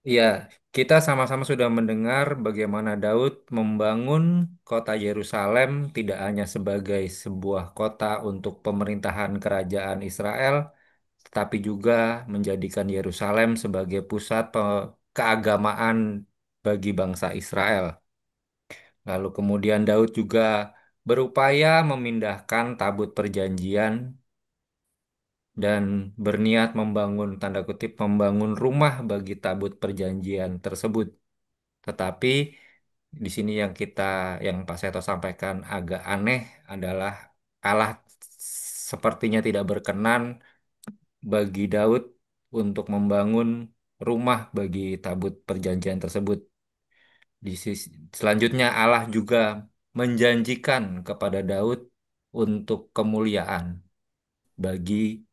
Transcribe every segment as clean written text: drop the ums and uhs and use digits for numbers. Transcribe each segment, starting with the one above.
Ya, kita sama-sama sudah mendengar bagaimana Daud membangun kota Yerusalem tidak hanya sebagai sebuah kota untuk pemerintahan kerajaan Israel, tetapi juga menjadikan Yerusalem sebagai pusat keagamaan bagi bangsa Israel. Lalu kemudian Daud juga berupaya memindahkan tabut perjanjian dan berniat membangun, tanda kutip, membangun rumah bagi tabut perjanjian tersebut. Tetapi di sini yang Pak Seto sampaikan agak aneh adalah Allah sepertinya tidak berkenan bagi Daud untuk membangun rumah bagi tabut perjanjian tersebut. Selanjutnya Allah juga menjanjikan kepada Daud untuk kemuliaan bagi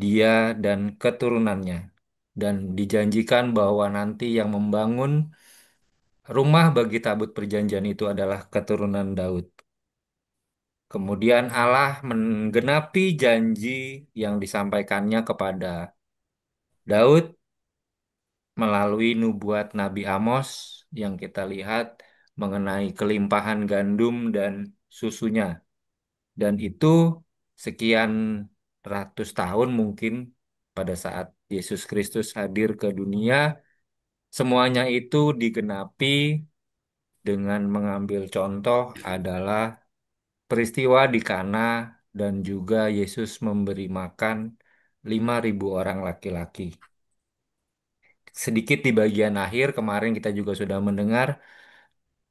dia dan keturunannya. Dan dijanjikan bahwa nanti yang membangun rumah bagi tabut perjanjian itu adalah keturunan Daud. Kemudian Allah menggenapi janji yang disampaikannya kepada Daud melalui nubuat Nabi Amos yang kita lihat mengenai kelimpahan gandum dan susunya. Dan itu sekian ratus tahun mungkin pada saat Yesus Kristus hadir ke dunia, semuanya itu digenapi dengan mengambil contoh adalah peristiwa di Kana dan juga Yesus memberi makan 5.000 orang laki-laki. Sedikit di bagian akhir kemarin kita juga sudah mendengar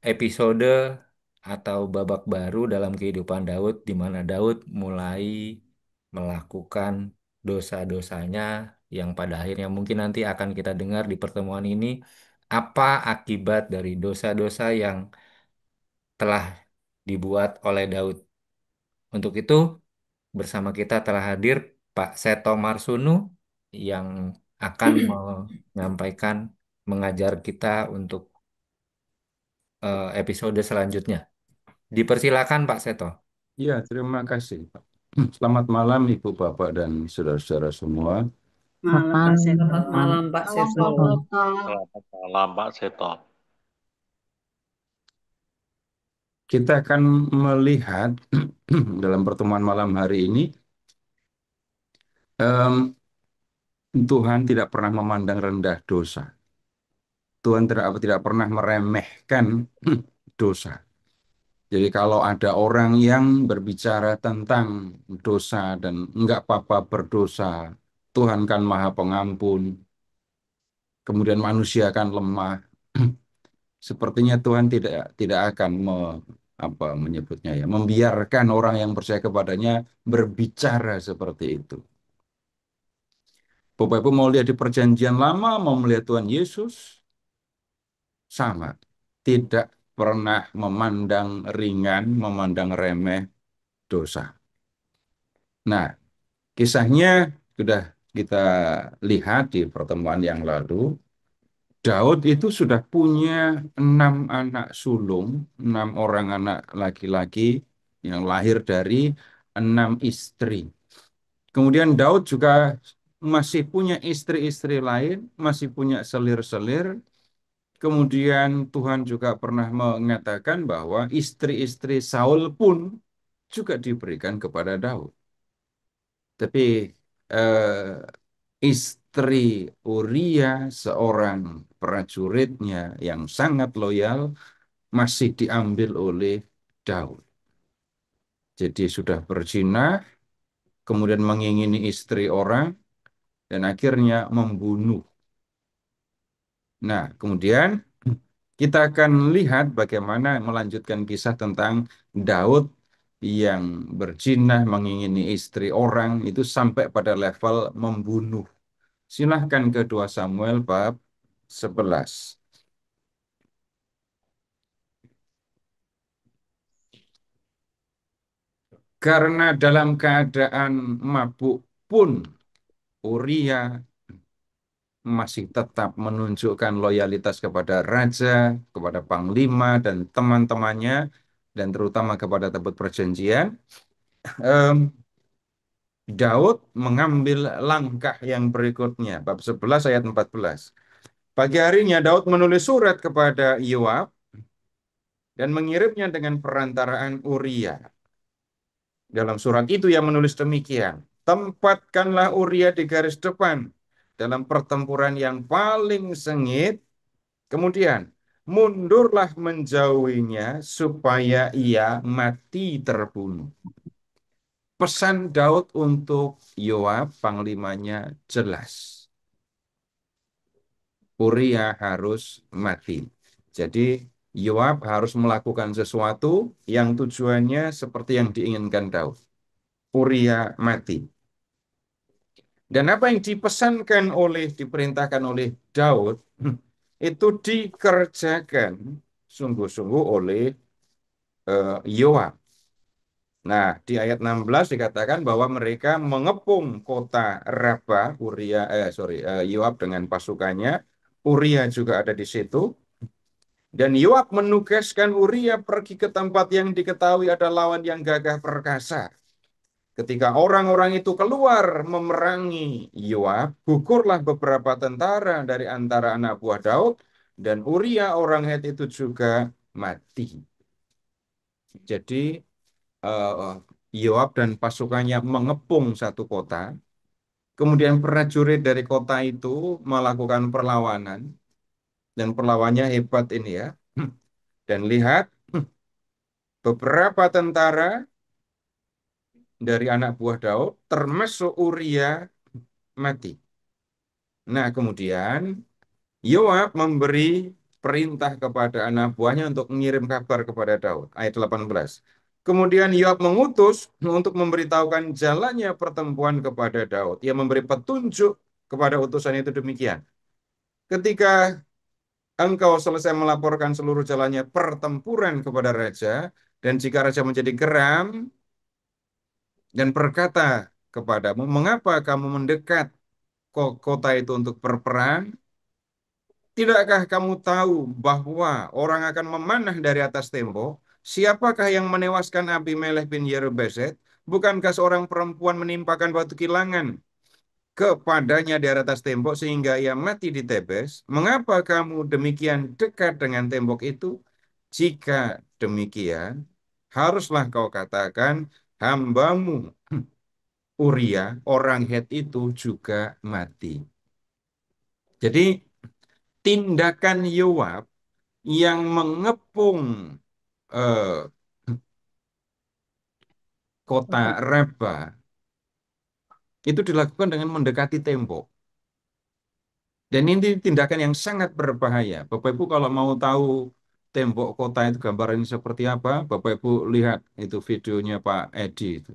episode atau babak baru dalam kehidupan Daud di mana Daud mulai melakukan dosa-dosanya yang pada akhirnya mungkin nanti akan kita dengar di pertemuan ini apa akibat dari dosa-dosa yang telah dibuat oleh Daud. Untuk itu bersama kita telah hadir Pak Seto Marsunu yang akan menyampaikan mengajar kita untuk episode selanjutnya. Dipersilakan Pak Seto. Ya, terima kasih, Pak. Selamat malam, Ibu, Bapak, dan saudara-saudara semua. Malam Pak Seto. Selamat malam Pak Malam Seto. Pak Toto. Selamat malam Pak Seto. Kita akan melihat dalam pertemuan malam hari ini, em, Tuhan tidak pernah memandang rendah dosa. Tuhan tidak pernah meremehkan dosa. Jadi kalau ada orang yang berbicara tentang dosa dan enggak apa-apa berdosa, Tuhan kan Maha Pengampun, kemudian manusia kan lemah. Sepertinya Tuhan tidak akan apa menyebutnya ya, membiarkan orang yang percaya kepadanya berbicara seperti itu. Bapak Ibu mau lihat di perjanjian lama, mau melihat Tuhan Yesus, sama. Tidak pernah memandang ringan, memandang remeh dosa. Nah, kisahnya sudah kita lihat di pertemuan yang lalu. Daud itu sudah punya 6 anak sulung, 6 orang anak laki-laki yang lahir dari 6 istri. Kemudian Daud juga masih punya istri-istri lain, masih punya selir-selir. Kemudian Tuhan juga pernah mengatakan bahwa istri-istri Saul pun juga diberikan kepada Daud. Tapi istri Uria, seorang prajuritnya yang sangat loyal, masih diambil oleh Daud. Jadi sudah berzina, kemudian mengingini istri orang, dan akhirnya membunuh. Nah, kemudian kita akan lihat bagaimana melanjutkan kisah tentang Daud yang berzina, mengingini istri orang, itu sampai pada level membunuh. Silahkan ke 2 Samuel bab 11. Karena dalam keadaan mabuk pun Uria masih tetap menunjukkan loyalitas kepada raja, kepada panglima dan teman-temannya, dan terutama kepada tabut perjanjian. Em, Daud mengambil langkah yang berikutnya, bab 11 ayat 14. Pagi harinya Daud menulis surat kepada Yoab dan mengirimnya dengan perantaraan Uria. Dalam surat itu ia menulis demikian, tempatkanlah Uria di garis depan dalam pertempuran yang paling sengit, kemudian mundurlah menjauhinya supaya ia mati terbunuh. Pesan Daud untuk Yoab, panglimanya, jelas. Uria harus mati. Jadi Yoab harus melakukan sesuatu yang tujuannya seperti yang diinginkan Daud. Uria mati. Dan apa yang diperintahkan oleh Daud, itu dikerjakan sungguh-sungguh oleh Yoab. Nah, di ayat 16 dikatakan bahwa mereka mengepung kota Raba, Yoab dengan pasukannya. Uria juga ada di situ. Dan Yoab menugaskan Uria pergi ke tempat yang diketahui ada lawan yang gagah perkasa. Ketika orang-orang itu keluar memerangi Yoab, gugurlah beberapa tentara dari antara anak buah Daud, dan Uria orang Het itu juga mati. Jadi eh, Yoab dan pasukannya mengepung satu kota, kemudian prajurit dari kota itu melakukan perlawanan, dan perlawannya hebat ini ya. Dan lihat, beberapa tentara dari anak buah Daud, termasuk Uria, mati. Nah, kemudian Yoab memberi perintah kepada anak buahnya untuk mengirim kabar kepada Daud. Ayat 18. Kemudian Yoab mengutus untuk memberitahukan jalannya pertempuran kepada Daud. Ia memberi petunjuk kepada utusan itu demikian. Ketika engkau selesai melaporkan seluruh jalannya pertempuran kepada raja, dan jika raja menjadi geram dan berkata kepadamu, mengapa kamu mendekat kota itu untuk berperang? Tidakkah kamu tahu bahwa orang akan memanah dari atas tembok? Siapakah yang menewaskan Abimelek bin Yerubesed? Bukankah seorang perempuan menimpakan batu kilangan kepadanya di atas tembok sehingga ia mati di Tebes? Mengapa kamu demikian dekat dengan tembok itu? Jika demikian, haruslah kau katakan, hambamu Uria, orang Het itu juga mati. Jadi tindakan Yoab yang mengepung eh, kota Raba itu dilakukan dengan mendekati tembok. Dan ini tindakan yang sangat berbahaya. Bapak Ibu kalau mau tahu tembok kota itu gambarannya seperti apa, Bapak Ibu lihat itu videonya Pak Edi itu.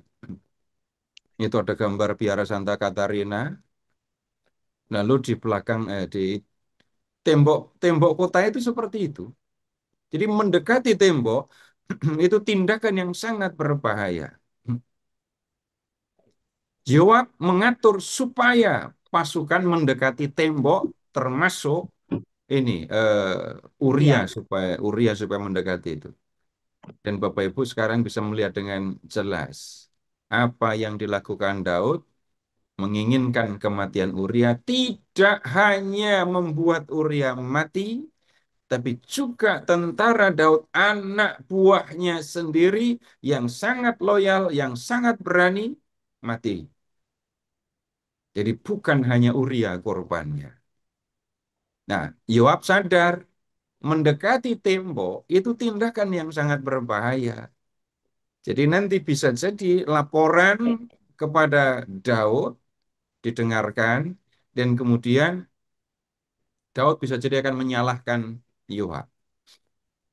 Itu ada gambar Biara Santa Katarina, lalu di belakang di tembok kota itu seperti itu. Jadi mendekati tembok itu tindakan yang sangat berbahaya. Yoab mengatur supaya pasukan mendekati tembok, termasuk ini Iya. Uria supaya mendekati itu. Dan Bapak Ibu sekarang bisa melihat dengan jelas apa yang dilakukan Daud, menginginkan kematian Uria, tidak hanya membuat Uria mati, tapi juga tentara Daud, anak buahnya sendiri yang sangat loyal, yang sangat berani, mati. Jadi bukan hanya Uria korbannya. Nah, Yoab sadar mendekati tembok itu tindakan yang sangat berbahaya. Jadi nanti bisa jadi laporan kepada Daud didengarkan, dan kemudian Daud bisa jadi akan menyalahkan Yoab.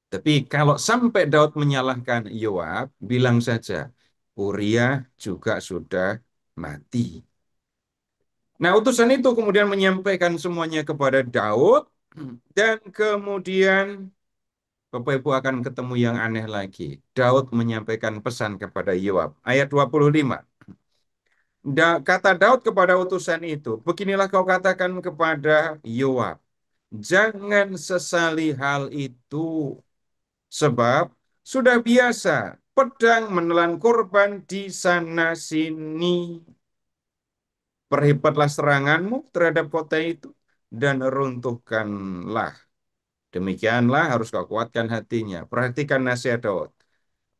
Tapi kalau sampai Daud menyalahkan Yoab, bilang saja Uria juga sudah mati. Nah, utusan itu kemudian menyampaikan semuanya kepada Daud, dan kemudian Bapak Ibu akan ketemu yang aneh lagi. Daud menyampaikan pesan kepada Yoab. Ayat 25. Kata Daud kepada utusan itu, beginilah kau katakan kepada Yoab, jangan sesali hal itu, sebab sudah biasa pedang menelan korban di sana sini. Perhebatlah seranganmu terhadap kota itu, dan runtuhkanlah. Demikianlah harus kau kuatkan hatinya. Perhatikan nasihat Daud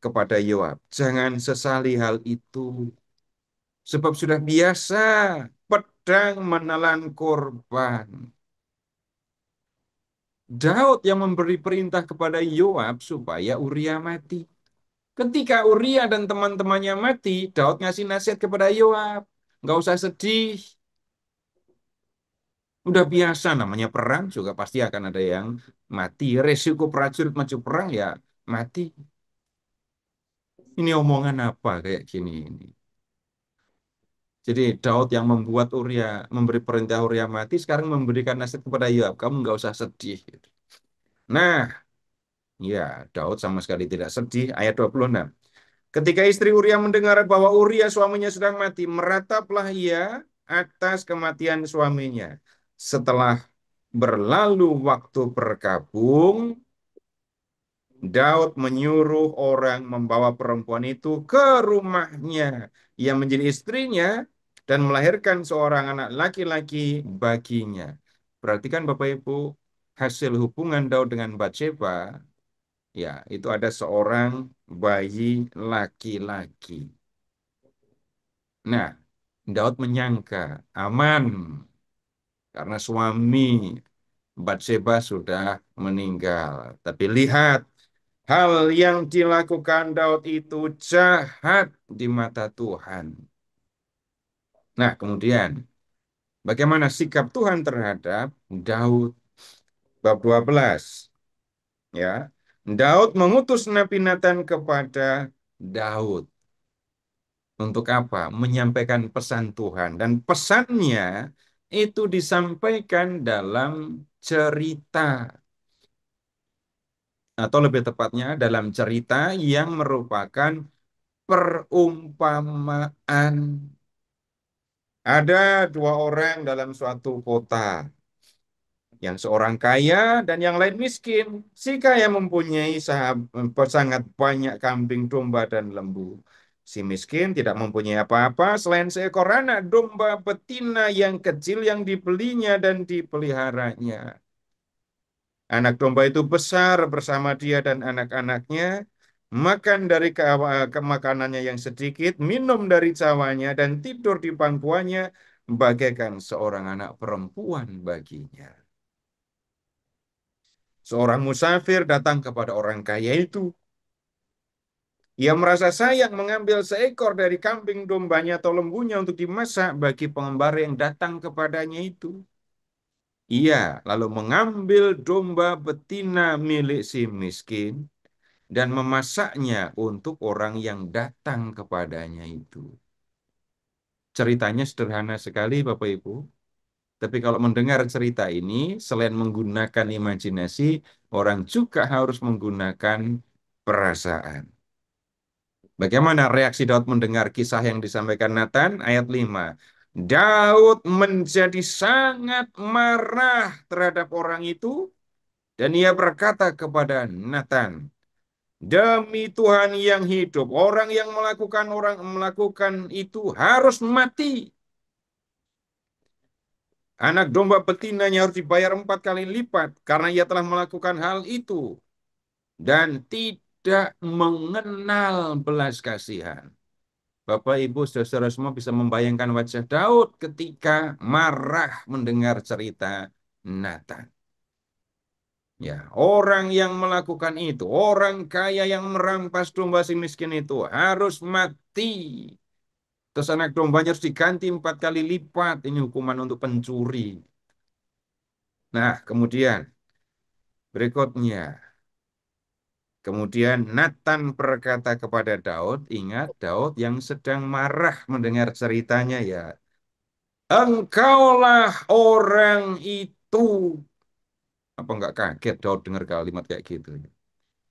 kepada Yoab. Jangan sesali hal itu. Sebab sudah biasa pedang menelan korban. Daud yang memberi perintah kepada Yoab supaya Uria mati. Ketika Uria dan teman-temannya mati, Daud ngasih nasihat kepada Yoab. Nggak usah sedih. Udah biasa namanya perang juga pasti akan ada yang mati. Resiko prajurit maju perang ya mati. Ini omongan apa kayak gini ini? Jadi Daud yang membuat Uria, memberi perintah Uria mati, sekarang memberikan nasihat kepada Yoab. Kamu nggak usah sedih. Gitu. Nah, ya Daud sama sekali tidak sedih. Ayat 26. Ketika istri Uria mendengar bahwa Uria suaminya sudah mati, merataplah ia atas kematian suaminya. Setelah berlalu waktu berkabung, Daud menyuruh orang membawa perempuan itu ke rumahnya yang menjadi istrinya dan melahirkan seorang anak laki-laki baginya. Perhatikan Bapak Ibu, hasil hubungan Daud dengan Batsheba, ya itu ada seorang bayi laki-laki. Nah, Daud menyangka aman karena suami Batsheba sudah meninggal. Tapi lihat, hal yang dilakukan Daud itu jahat di mata Tuhan. Nah, kemudian bagaimana sikap Tuhan terhadap Daud? Bab 12. Ya. Daud mengutus Nabi Nathan kepada Daud. Untuk apa? Menyampaikan pesan Tuhan. Dan pesannya itu disampaikan dalam cerita. Atau lebih tepatnya dalam cerita yang merupakan perumpamaan. Ada dua orang dalam suatu kota. Yang seorang kaya dan yang lain miskin. Si kaya mempunyai sangat banyak kambing, domba, dan lembu. Si miskin tidak mempunyai apa-apa selain seekor anak domba betina yang kecil yang dibelinya dan dipeliharanya. Anak domba itu besar bersama dia dan anak-anaknya, makan dari makanannya yang sedikit, minum dari cawanya, dan tidur di pangkuannya, bagaikan seorang anak perempuan baginya. Seorang musafir datang kepada orang kaya itu. Ia merasa sayang mengambil seekor dari kambing dombanya atau lembunya untuk dimasak bagi pengembara yang datang kepadanya itu. Ia lalu mengambil domba betina milik si miskin dan memasaknya untuk orang yang datang kepadanya itu. Ceritanya sederhana sekali, Bapak Ibu. Tapi kalau mendengar cerita ini, selain menggunakan imajinasi, orang juga harus menggunakan perasaan. Bagaimana reaksi Daud mendengar kisah yang disampaikan Nathan? Ayat 5. Daud menjadi sangat marah terhadap orang itu dan ia berkata kepada Nathan, demi Tuhan yang hidup, orang yang melakukan itu harus mati. Anak domba betinanya harus dibayar 4 kali lipat karena ia telah melakukan hal itu dan tidak mengenal belas kasihan. Bapak, Ibu, saudara semua bisa membayangkan wajah Daud ketika marah mendengar cerita Nathan. Ya, orang yang melakukan itu, orang kaya yang merampas domba si miskin itu harus mati. Terus anak dombanya harus diganti 4 kali lipat. Ini hukuman untuk pencuri. Nah, kemudian berikutnya. Kemudian Nathan berkata kepada Daud, ingat Daud yang sedang marah mendengar ceritanya ya. Engkaulah orang itu. Apa enggak kaget Daud dengar kalimat kayak gitu?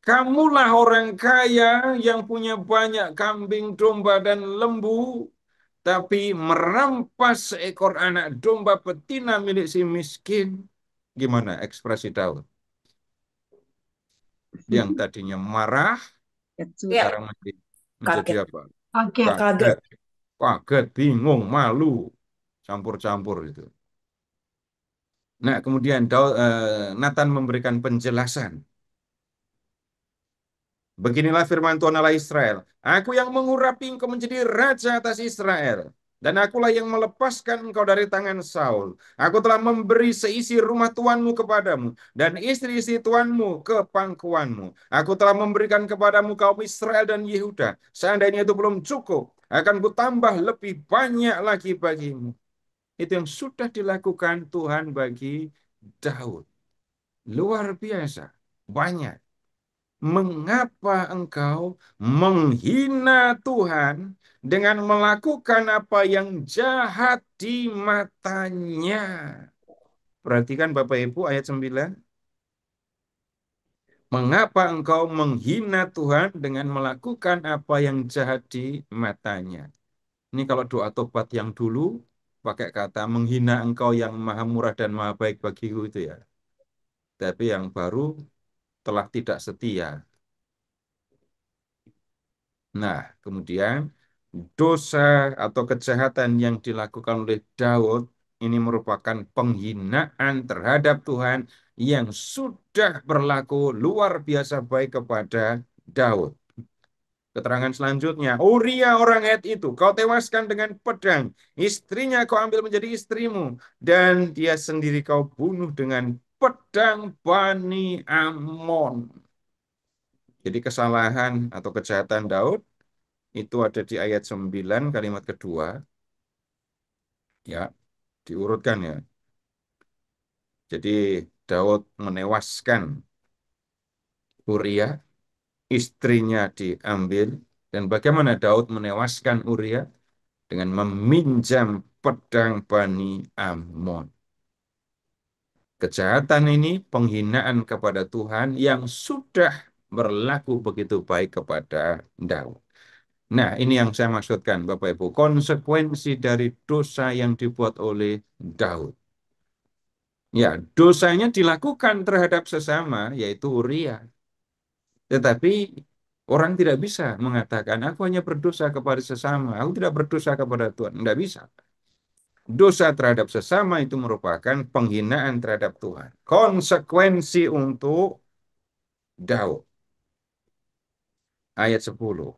Kamulah orang kaya yang punya banyak kambing, domba, dan lembu, tapi merampas seekor anak domba betina milik si miskin. Gimana ekspresi Daud? Yang tadinya marah, Ya, sekarang menjadi kaget. apa? Kaget. Kaget. Kaget, kaget, bingung, malu, campur-campur itu. Nah, kemudian Nathan memberikan penjelasan. Beginilah firman Tuhan Allah Israel. Aku yang mengurapi engkau menjadi raja atas Israel. Dan akulah yang melepaskan engkau dari tangan Saul. Aku telah memberi seisi rumah tuanmu kepadamu. Dan istri-istri tuanmu ke pangkuanmu. Aku telah memberikan kepadamu kaum Israel dan Yehuda. Seandainya itu belum cukup, akan kutambah lebih banyak lagi bagimu. Itu yang sudah dilakukan Tuhan bagi Daud. Luar biasa. Banyak. Mengapa engkau menghina Tuhan dengan melakukan apa yang jahat di matanya? Perhatikan Bapak Ibu ayat 9. Mengapa engkau menghina Tuhan dengan melakukan apa yang jahat di matanya? Ini kalau doa tobat yang dulu pakai kata menghina engkau yang maha murah dan maha baik bagiku itu ya. Tapi yang baru telah tidak setia. Nah, kemudian dosa atau kejahatan yang dilakukan oleh Daud ini merupakan penghinaan terhadap Tuhan yang sudah berlaku luar biasa baik kepada Daud. Keterangan selanjutnya, Uria orang Het itu kau tewaskan dengan pedang, istrinya kau ambil menjadi istrimu, dan dia sendiri kau bunuh dengan pedang Bani Amon. Jadi kesalahan atau kejahatan Daud itu ada di ayat 9 kalimat kedua. Ya, diurutkan ya. Jadi Daud menewaskan Uria, istrinya diambil. Dan bagaimana Daud menewaskan Uria? Dengan meminjam pedang Bani Ammon. Kejahatan ini penghinaan kepada Tuhan yang sudah berlaku begitu baik kepada Daud. Nah, ini yang saya maksudkan, Bapak Ibu. Konsekuensi dari dosa yang dibuat oleh Daud. Ya, dosanya dilakukan terhadap sesama, yaitu Uria. Tetapi orang tidak bisa mengatakan, aku hanya berdosa kepada sesama, aku tidak berdosa kepada Tuhan. Tidak bisa. Dosa terhadap sesama itu merupakan penghinaan terhadap Tuhan. Konsekuensi untuk Daud. Ayat 10.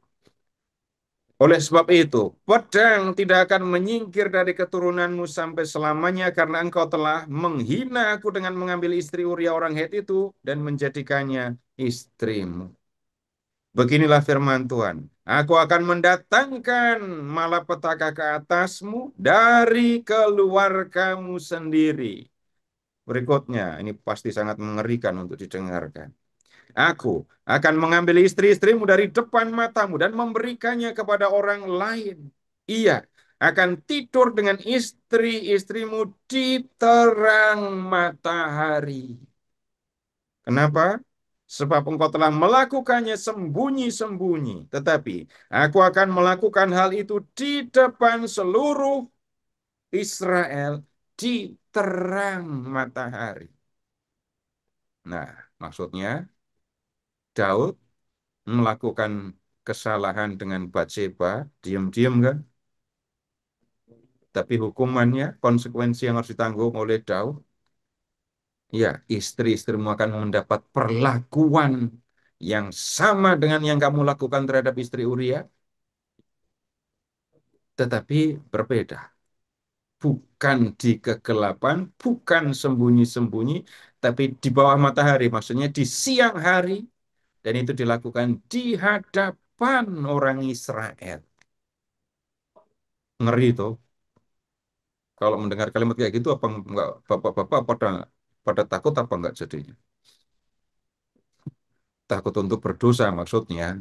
Oleh sebab itu, pedang tidak akan menyingkir dari keturunanmu sampai selamanya karena engkau telah menghina aku dengan mengambil istri Uria orang Het itu dan menjadikannya istrimu. Beginilah firman Tuhan. Aku akan mendatangkan malapetaka ke atasmu dari keluargamu sendiri. Berikutnya, ini pasti sangat mengerikan untuk didengarkan. Aku akan mengambil istri-istrimu dari depan matamu dan memberikannya kepada orang lain. Ia akan tidur dengan istri-istrimu di terang matahari. Kenapa? Sebab engkau telah melakukannya sembunyi-sembunyi. Tetapi aku akan melakukan hal itu di depan seluruh Israel di terang matahari. Nah, maksudnya Daud melakukan kesalahan dengan Batseba, diam-diam kan? Tapi hukumannya, konsekuensi yang harus ditanggung oleh Daud, ya istri-istrimu akan mendapat perlakuan yang sama dengan yang kamu lakukan terhadap istri Uria, tetapi berbeda. Bukan di kegelapan, bukan sembunyi-sembunyi, tapi di bawah matahari, maksudnya di siang hari, dan itu dilakukan di hadapan orang Israel. Ngeri tuh. Kalau mendengar kalimat kayak gitu, apa enggak bapak-bapak pada takut apa enggak jadinya? Takut untuk berdosa maksudnya.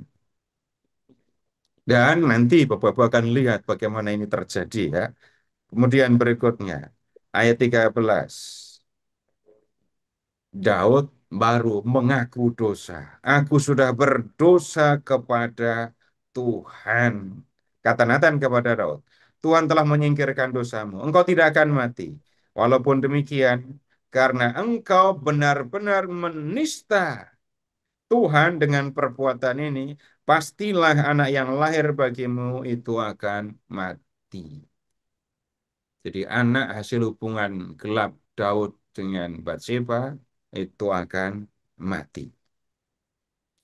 Dan nanti bapak-bapak akan lihat bagaimana ini terjadi ya. Kemudian berikutnya, ayat 13. Daud baru mengaku dosa. Aku sudah berdosa kepada Tuhan. Kata Nathan kepada Daud, Tuhan telah menyingkirkan dosamu. Engkau tidak akan mati. Walaupun demikian, karena engkau benar-benar menista Tuhan dengan perbuatan ini, pastilah anak yang lahir bagimu itu akan mati. Jadi anak hasil hubungan gelap Daud dengan Batseba itu akan mati.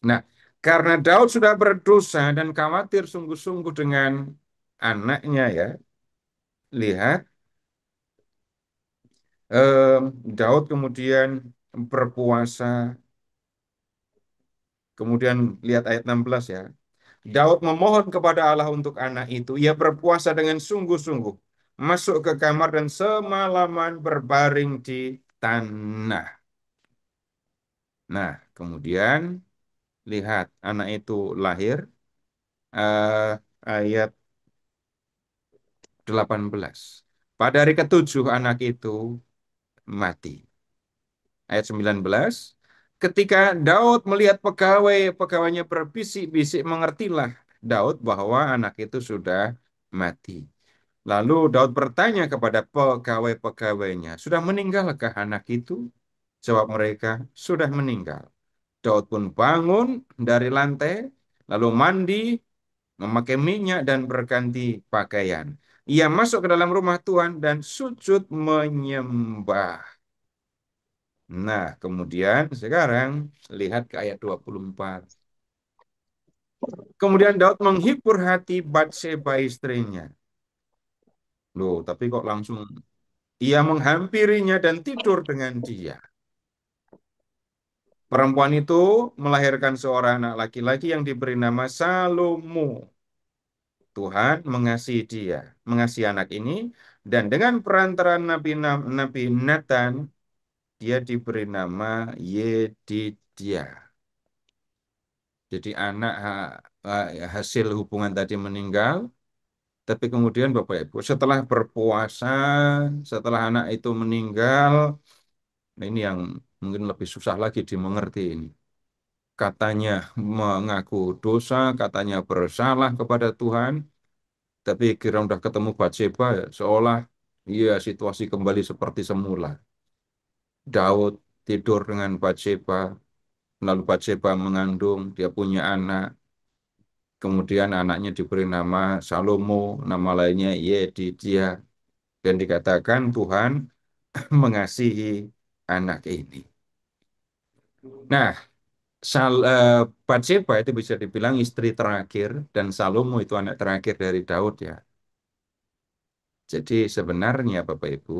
Nah, karena Daud sudah berdosa dan khawatir sungguh-sungguh dengan anaknya ya, lihat Daud kemudian berpuasa, kemudian lihat ayat 16 ya. Daud memohon kepada Allah untuk anak itu. Ia berpuasa dengan sungguh-sungguh, masuk ke kamar dan semalaman berbaring di tanah. Nah, kemudian lihat anak itu lahir, ayat 18. Pada hari ketujuh anak itu mati. Ayat 19. Ketika Daud melihat pegawai-pegawainya berbisik-bisik, mengertilah Daud bahwa anak itu sudah mati. Lalu Daud bertanya kepada pegawai-pegawainya, sudah meninggalkah anak itu? Jawab mereka, sudah meninggal. Daud pun bangun dari lantai, lalu mandi, memakai minyak dan berganti pakaian. Ia masuk ke dalam rumah Tuhan dan sujud menyembah. Nah, kemudian sekarang lihat ke ayat 24. Kemudian Daud menghibur hati Batseba istrinya. Loh, tapi kok langsung ia menghampirinya dan tidur dengan dia. Perempuan itu melahirkan seorang anak laki-laki yang diberi nama Salomo. Tuhan mengasihi dia, mengasihi anak ini, dan dengan perantaraan Nabi Nathan, dia diberi nama Yedidia. Jadi anak hasil hubungan tadi meninggal, tapi kemudian Bapak Ibu setelah berpuasa, setelah anak itu meninggal, nah ini yang mungkin lebih susah lagi dimengerti ini. Katanya mengaku dosa, katanya bersalah kepada Tuhan, tapi kira udah ketemu Batseba, ya, seolah iya situasi kembali seperti semula. Daud tidur dengan Batseba, lalu Batseba mengandung, dia punya anak, kemudian anaknya diberi nama Salomo, nama lainnya Yedidia, dan dikatakan Tuhan mengasihi anak ini. Nah, Batseba itu bisa dibilang istri terakhir dan Salomo itu anak terakhir dari Daud ya. Jadi sebenarnya Bapak Ibu,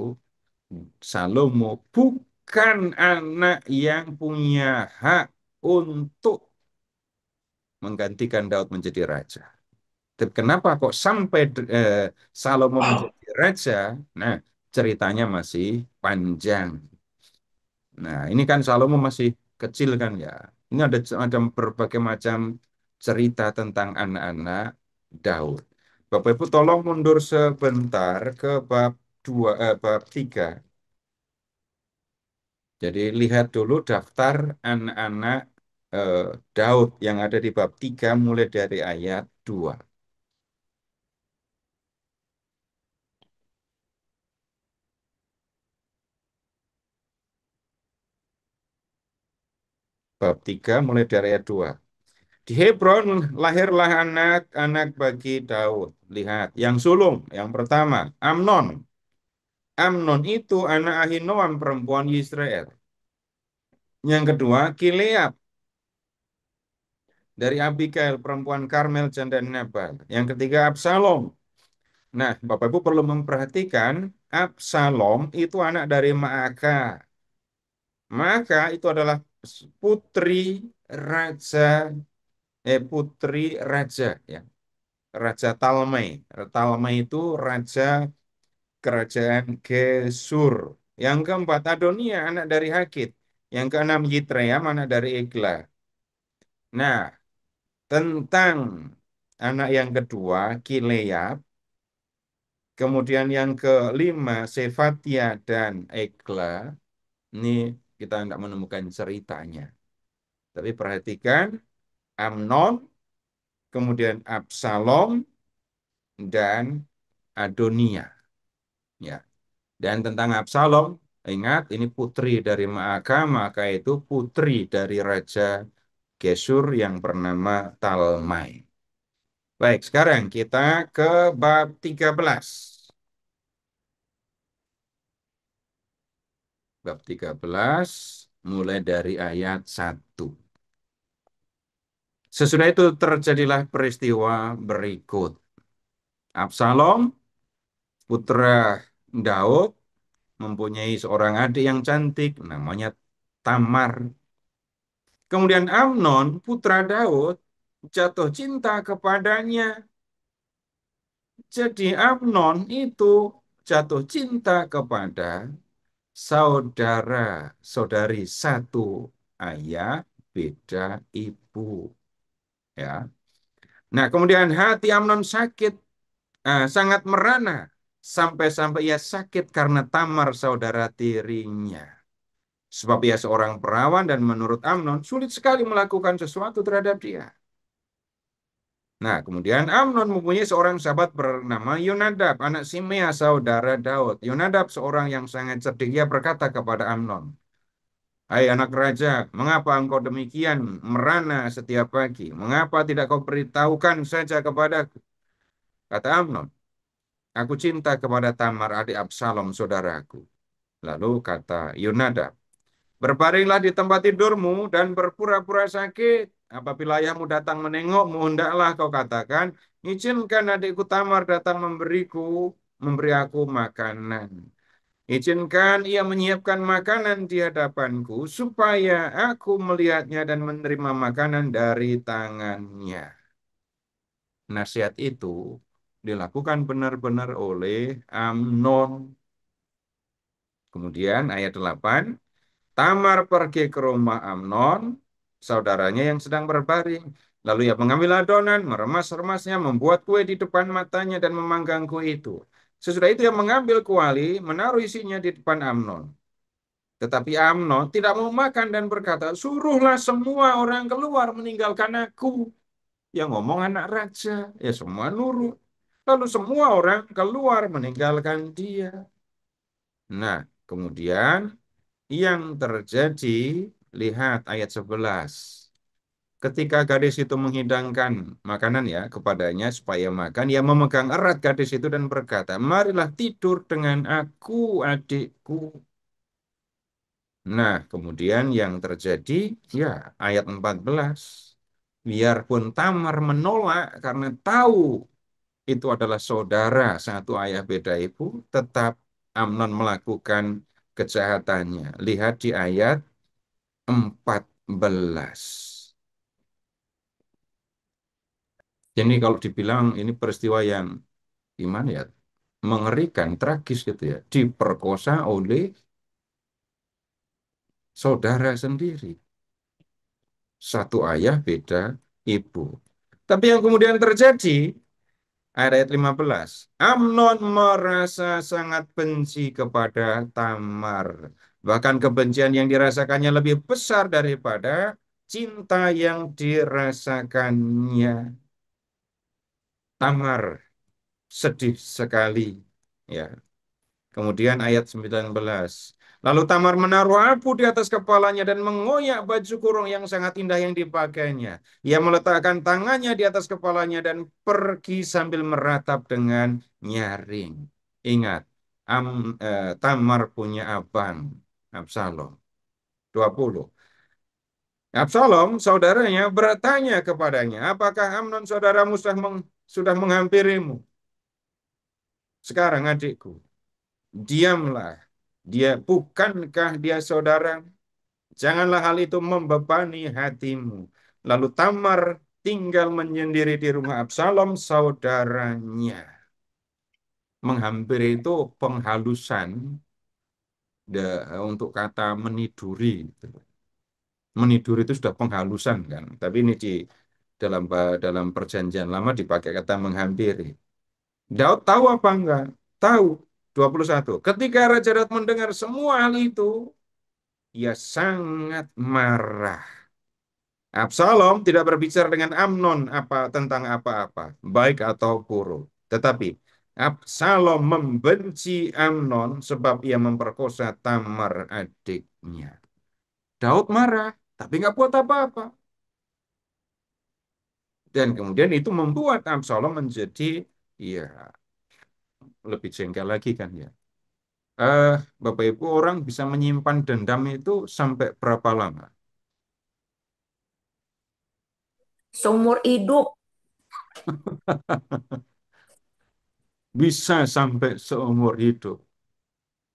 Salomo bukan anak yang punya hak untuk menggantikan Daud menjadi raja. Tapi kenapa kok sampai Salomo menjadi raja? Nah, ceritanya masih panjang. Nah, ini kan Salomo masih kecil kan ya. Ini ada berbagai macam cerita tentang anak-anak Daud. Bapak Ibu tolong mundur sebentar ke bab 3. Jadi lihat dulu daftar anak-anak eh, Daud yang ada di bab 3 mulai dari ayat 2. Bab 3 mulai dari ayat 2. Di Hebron lahirlah anak-anak bagi Daud. Lihat, yang sulung, yang pertama, Amnon. Amnon itu anak Ahinoam perempuan Yisrael. Yang kedua, Kileab dari Abigail perempuan Karmel dan Nabal. Yang ketiga, Absalom. Nah, Bapak Ibu perlu memperhatikan Absalom itu anak dari Maaka. Maaka itu adalah putri raja putri raja ya. Raja Talmai. Talmai itu raja kerajaan Gesur. Yang keempat, Adonia, anak dari Hagit. Yang keenam, Yitream, anak dari Egla. Nah, tentang anak yang kedua, Kileab. Kemudian yang kelima, Sefatia dan Egla. Ini kita tidak menemukan ceritanya. Tapi perhatikan, Amnon, kemudian Absalom, dan Adonia. Ya. Dan tentang Absalom, ingat ini putri dari Maaka, Maaka itu putri dari Raja Gesur yang bernama Talmai. Baik, sekarang kita ke bab 13. bab 13 mulai dari ayat 1. Sesudah itu terjadilah peristiwa berikut. Absalom, putra Daud, mempunyai seorang adik yang cantik, namanya Tamar. Kemudian Amnon, putra Daud, jatuh cinta kepadanya. Jadi Amnon itu jatuh cinta kepada saudara-saudari satu ayah, beda ibu. Ya. Nah, kemudian hati Amnon sakit, sangat merana, sampai-sampai ia sakit karena Tamar saudara tirinya. Sebab ia seorang perawan dan menurut Amnon sulit sekali melakukan sesuatu terhadap dia. Nah, kemudian Amnon mempunyai seorang sahabat bernama Yonadab, anak Simea, saudara Daud. Yonadab seorang yang sangat cerdik. Ia berkata kepada Amnon, "Hai anak raja, mengapa engkau demikian merana setiap pagi? Mengapa tidak kau beritahukan saja kepadaku?" Kata Amnon, "Aku cinta kepada Tamar adik Absalom saudaraku." Lalu kata Yonadab, "Berbaringlah di tempat tidurmu dan berpura-pura sakit. Apabila ayahmu datang menengokmu, hendaklah kau katakan, 'Izinkan adikku Tamar datang memberi aku makanan. Izinkan ia menyiapkan makanan di hadapanku, supaya aku melihatnya dan menerima makanan dari tangannya.'" Nasihat itu dilakukan benar-benar oleh Amnon. Kemudian ayat 8. Tamar pergi ke rumah Amnon, saudaranya yang sedang berbaring. Lalu ia mengambil adonan, meremas-remasnya, membuat kue di depan matanya dan memanggang kue itu. Sesudah itu ia mengambil kuali, menaruh isinya di depan Amnon. Tetapi Amnon tidak mau makan dan berkata, "Suruhlah semua orang keluar meninggalkan aku." Yang ngomong anak raja, ya semua nurut. Lalu semua orang keluar meninggalkan dia. Nah, kemudian yang terjadi, lihat ayat 11. Ketika gadis itu menghidangkan makanan ya kepadanya supaya makan, ia memegang erat gadis itu dan berkata, "Marilah tidur dengan aku, adikku." Nah, kemudian yang terjadi, ya ayat 14. Biarpun Tamar menolak karena tahu itu adalah saudara satu ayah beda ibu, tetap Amnon melakukan kejahatannya. Lihat di ayat 14. Jadi kalau dibilang ini peristiwa yang gimana ya, mengerikan, tragis gitu ya, diperkosa oleh saudara sendiri. Satu ayah beda ibu. Tapi yang kemudian terjadi, ayat 15. Amnon merasa sangat benci kepada Tamar. Bahkan kebencian yang dirasakannya lebih besar daripada cinta yang dirasakannya. Tamar sedih sekali. Ya. Kemudian ayat 19. Lalu Tamar menaruh abu di atas kepalanya dan mengoyak baju kurung yang sangat indah yang dipakainya. Ia meletakkan tangannya di atas kepalanya dan pergi sambil meratap dengan nyaring. Ingat, Tamar punya abang, Absalom. 20. Absalom, saudaranya, bertanya kepadanya, "Apakah Amnon saudaramu sudah menghampirimu? Sekarang adikku, diamlah. Bukankah dia saudara? Janganlah hal itu membebani hatimu." Lalu Tamar tinggal menyendiri di rumah Absalom saudaranya. Menghampiri itu penghalusan untuk kata meniduri. Meniduri itu sudah penghalusan kan. Tapi ini dalam perjanjian lama dipakai kata menghampiri. Daud tahu apa enggak? Tahu. 21. Ketika Raja Daud mendengar semua hal itu, ia sangat marah. Absalom tidak berbicara dengan Amnon tentang apa-apa, baik atau buruk. Tetapi Absalom membenci Amnon sebab ia memperkosa Tamar adiknya. Daud marah, tapi nggak buat apa-apa. Dan kemudian itu membuat Absalom menjadi ya lebih jengkel lagi kan ya. Eh, Bapak Ibu, orang bisa menyimpan dendam itu sampai berapa lama? Seumur hidup. Bisa sampai seumur hidup.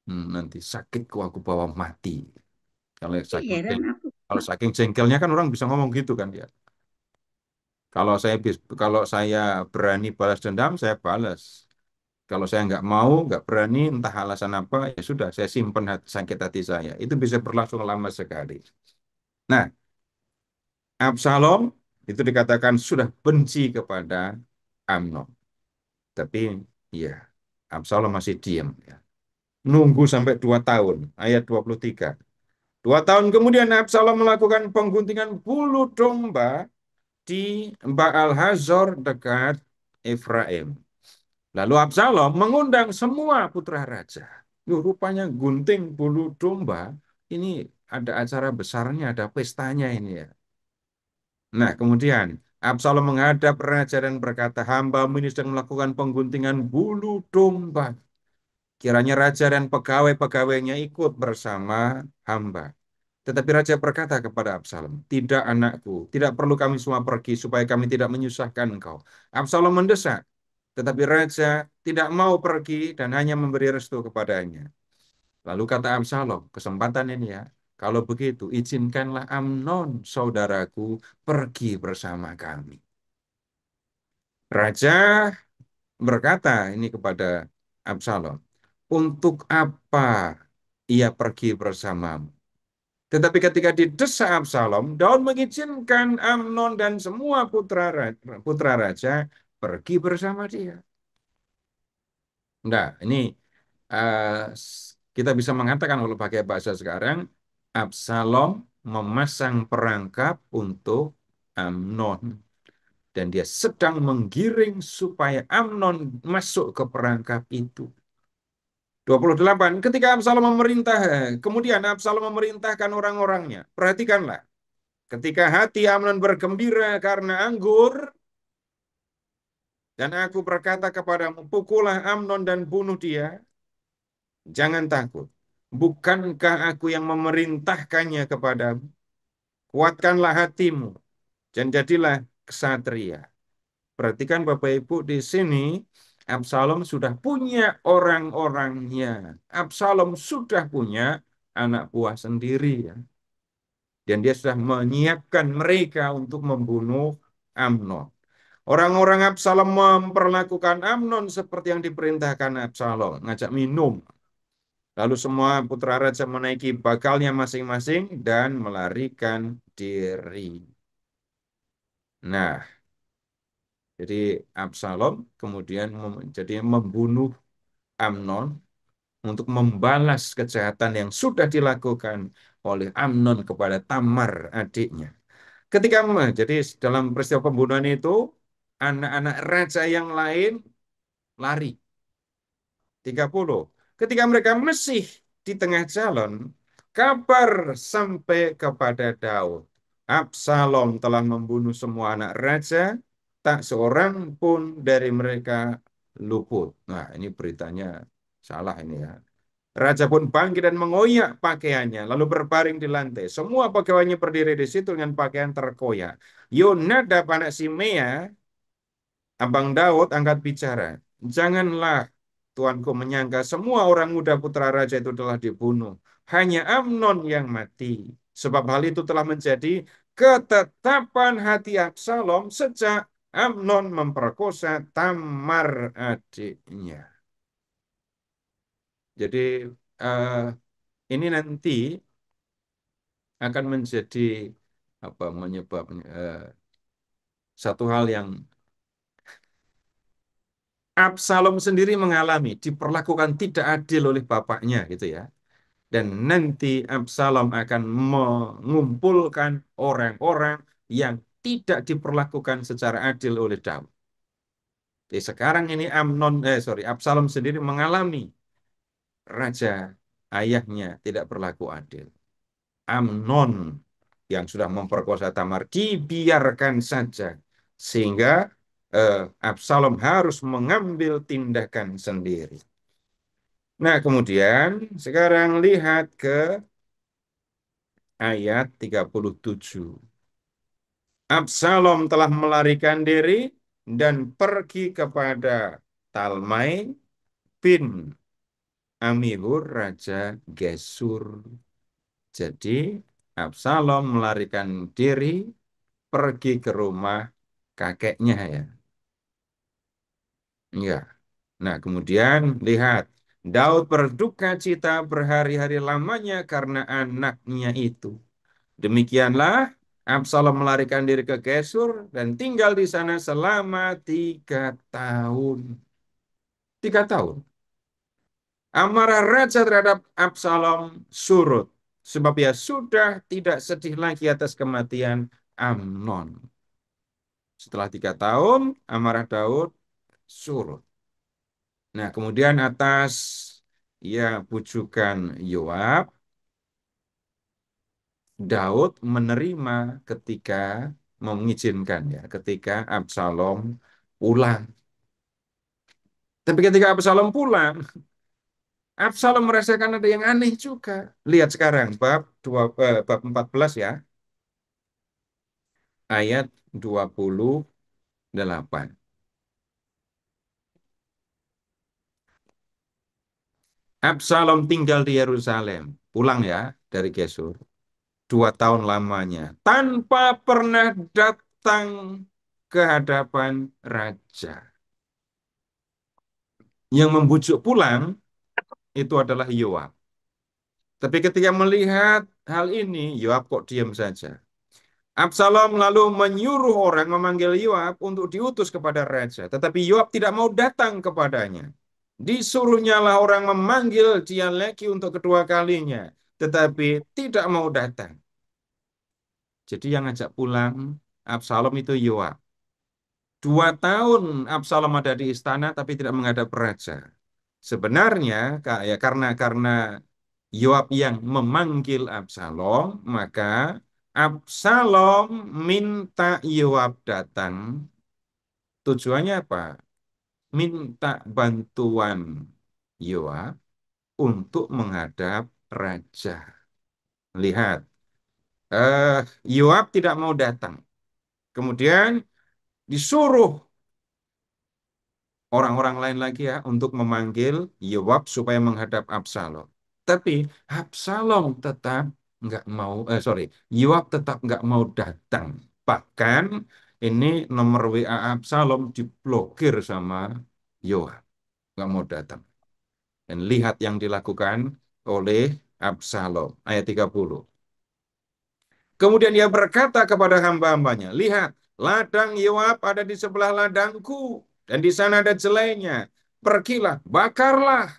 Nanti sakit kok aku bawa mati. Kalau saking Heran aku. kalau saking jengkelnya kan orang bisa ngomong gitu kan ya. Kalau saya berani balas dendam, saya balas. Kalau saya nggak mau, nggak berani, entah alasan apa, ya sudah, saya simpan sakit hati saya. Itu bisa berlangsung lama sekali. Nah, Absalom itu dikatakan sudah benci kepada Amnon. Tapi ya, Absalom masih diam. Ya. Nunggu sampai 2 tahun, ayat 23. 2 tahun kemudian Absalom melakukan pengguntingan bulu domba di Baal Hazor dekat Efraim. Lalu Absalom mengundang semua putra raja. Loh, rupanya gunting bulu domba ini ada acara besarnya, ada pestanya ini ya. Nah, kemudian Absalom menghadap raja dan berkata, hamba ini sedang melakukan pengguntingan bulu domba. Kiranya raja dan pegawai-pegawainya ikut bersama hamba. Tetapi raja berkata kepada Absalom, tidak anakku, tidak perlu kami semua pergi supaya kami tidak menyusahkan engkau. Absalom mendesak, tetapi raja tidak mau pergi dan hanya memberi restu kepadanya. Lalu kata Absalom, kesempatan ini ya, kalau begitu izinkanlah Amnon saudaraku pergi bersama kami. Raja berkata ini kepada Absalom, untuk apa ia pergi bersamamu? Tetapi ketika didesak Absalom, Daud mengizinkan Amnon dan semua putra raja pergi bersama dia. Nah, ini kita bisa mengatakan kalau pakai bahasa sekarang, Absalom memasang perangkap untuk Amnon. Dan dia sedang menggiring supaya Amnon masuk ke perangkap itu. 28. Ketika Absalom memerintah, kemudian Absalom memerintahkan orang-orangnya. Perhatikanlah. Ketika hati Amnon bergembira karena anggur, dan aku berkata kepadamu, pukullah Amnon dan bunuh dia, jangan takut. Bukankah aku yang memerintahkannya kepadamu? Kuatkanlah hatimu, dan jadilah kesatria. Perhatikan Bapak Ibu di sini, Absalom sudah punya orang-orangnya. Absalom sudah punya anak buah sendiri ya. Dan dia sudah menyiapkan mereka untuk membunuh Amnon. Orang-orang Absalom memperlakukan Amnon seperti yang diperintahkan Absalom, ngajak minum. Lalu semua putra raja menaiki bakalnya masing-masing dan melarikan diri. Nah, jadi Absalom kemudian jadi membunuh Amnon untuk membalas kejahatan yang sudah dilakukan oleh Amnon kepada Tamar adiknya. Jadi dalam peristiwa pembunuhan itu anak-anak raja yang lain lari. 30. Ketika mereka masih di tengah jalan, kabar sampai kepada Daud. Absalom telah membunuh semua anak raja, tak seorang pun dari mereka luput. Nah, ini beritanya salah ini ya. Raja pun bangkit dan mengoyak pakaiannya, lalu berbaring di lantai. Semua pegawainya berdiri di situ dengan pakaian terkoyak. Yonadab anak Simea, Abang Daud angkat bicara. Janganlah tuanku menyangka semua orang muda putra raja itu telah dibunuh. Hanya Amnon yang mati. Sebab hal itu telah menjadi ketetapan hati Absalom sejak Amnon memperkosa Tamar adiknya. Jadi eh, ini nanti akan menjadi apa menyebabnya satu hal yang Absalom sendiri mengalami diperlakukan tidak adil oleh bapaknya gitu ya. Dan nanti Absalom akan mengumpulkan orang-orang yang tidak diperlakukan secara adil oleh Daud. Jadi sekarang ini Absalom sendiri mengalami raja ayahnya tidak berlaku adil. Amnon yang sudah memperkosa Tamar dibiarkan saja sehingga Absalom harus mengambil tindakan sendiri. Nah, kemudian sekarang lihat ke ayat 37. Absalom telah melarikan diri dan pergi kepada Talmai bin Amihud, Raja Gesur. Jadi, Absalom melarikan diri pergi ke rumah kakeknya ya. Ya. Nah, kemudian lihat, Daud berduka cita berhari-hari lamanya karena anaknya itu. Demikianlah Absalom melarikan diri ke Gesur dan tinggal di sana selama 3 tahun. 3 tahun. Amarah raja terhadap Absalom surut, sebab ia sudah tidak sedih lagi atas kematian Amnon. Setelah 3 tahun, amarah Daud surut. Nah, kemudian atas ya bujukan Yoab, Daud menerima ketika mengizinkan ya, ketika Absalom pulang. Tapi ketika Absalom pulang, Absalom merasakan ada yang aneh juga. Lihat sekarang bab 14 ya, ayat 28. Absalom tinggal di Yerusalem, pulang ya dari Gesur, 2 tahun lamanya, tanpa pernah datang ke hadapan raja. Yang membujuk pulang itu adalah Yoab. Tapi ketika melihat hal ini, Yoab kok diam saja. Absalom lalu menyuruh orang memanggil Yoab untuk diutus kepada raja. Tetapi Yoab tidak mau datang kepadanya. Disuruhnyalah orang memanggil dia lagi untuk kedua kalinya. Tetapi tidak mau datang. Jadi yang ngajak pulang Absalom itu Yoab. 2 tahun Absalom ada di istana tapi tidak menghadap raja. Sebenarnya ya karena Yoab yang memanggil Absalom, maka Absalom minta Yoab datang. Tujuannya apa? Minta bantuan Yoab untuk menghadap raja. Lihat, eh, Yoab tidak mau datang. Kemudian disuruh orang-orang lain lagi ya untuk memanggil Yoab supaya menghadap Absalom. Tapi Absalom tetap nggak mau, sorry, Yoab tetap nggak mau datang. Bahkan ini nomor WA Absalom diblokir sama Yoab, nggak mau datang. Dan lihat yang dilakukan oleh Absalom. Ayat 30. Kemudian dia berkata kepada hamba-hambanya, lihat, ladang Yoab ada di sebelah ladangku, dan di sana ada jelainya. Pergilah, bakarlah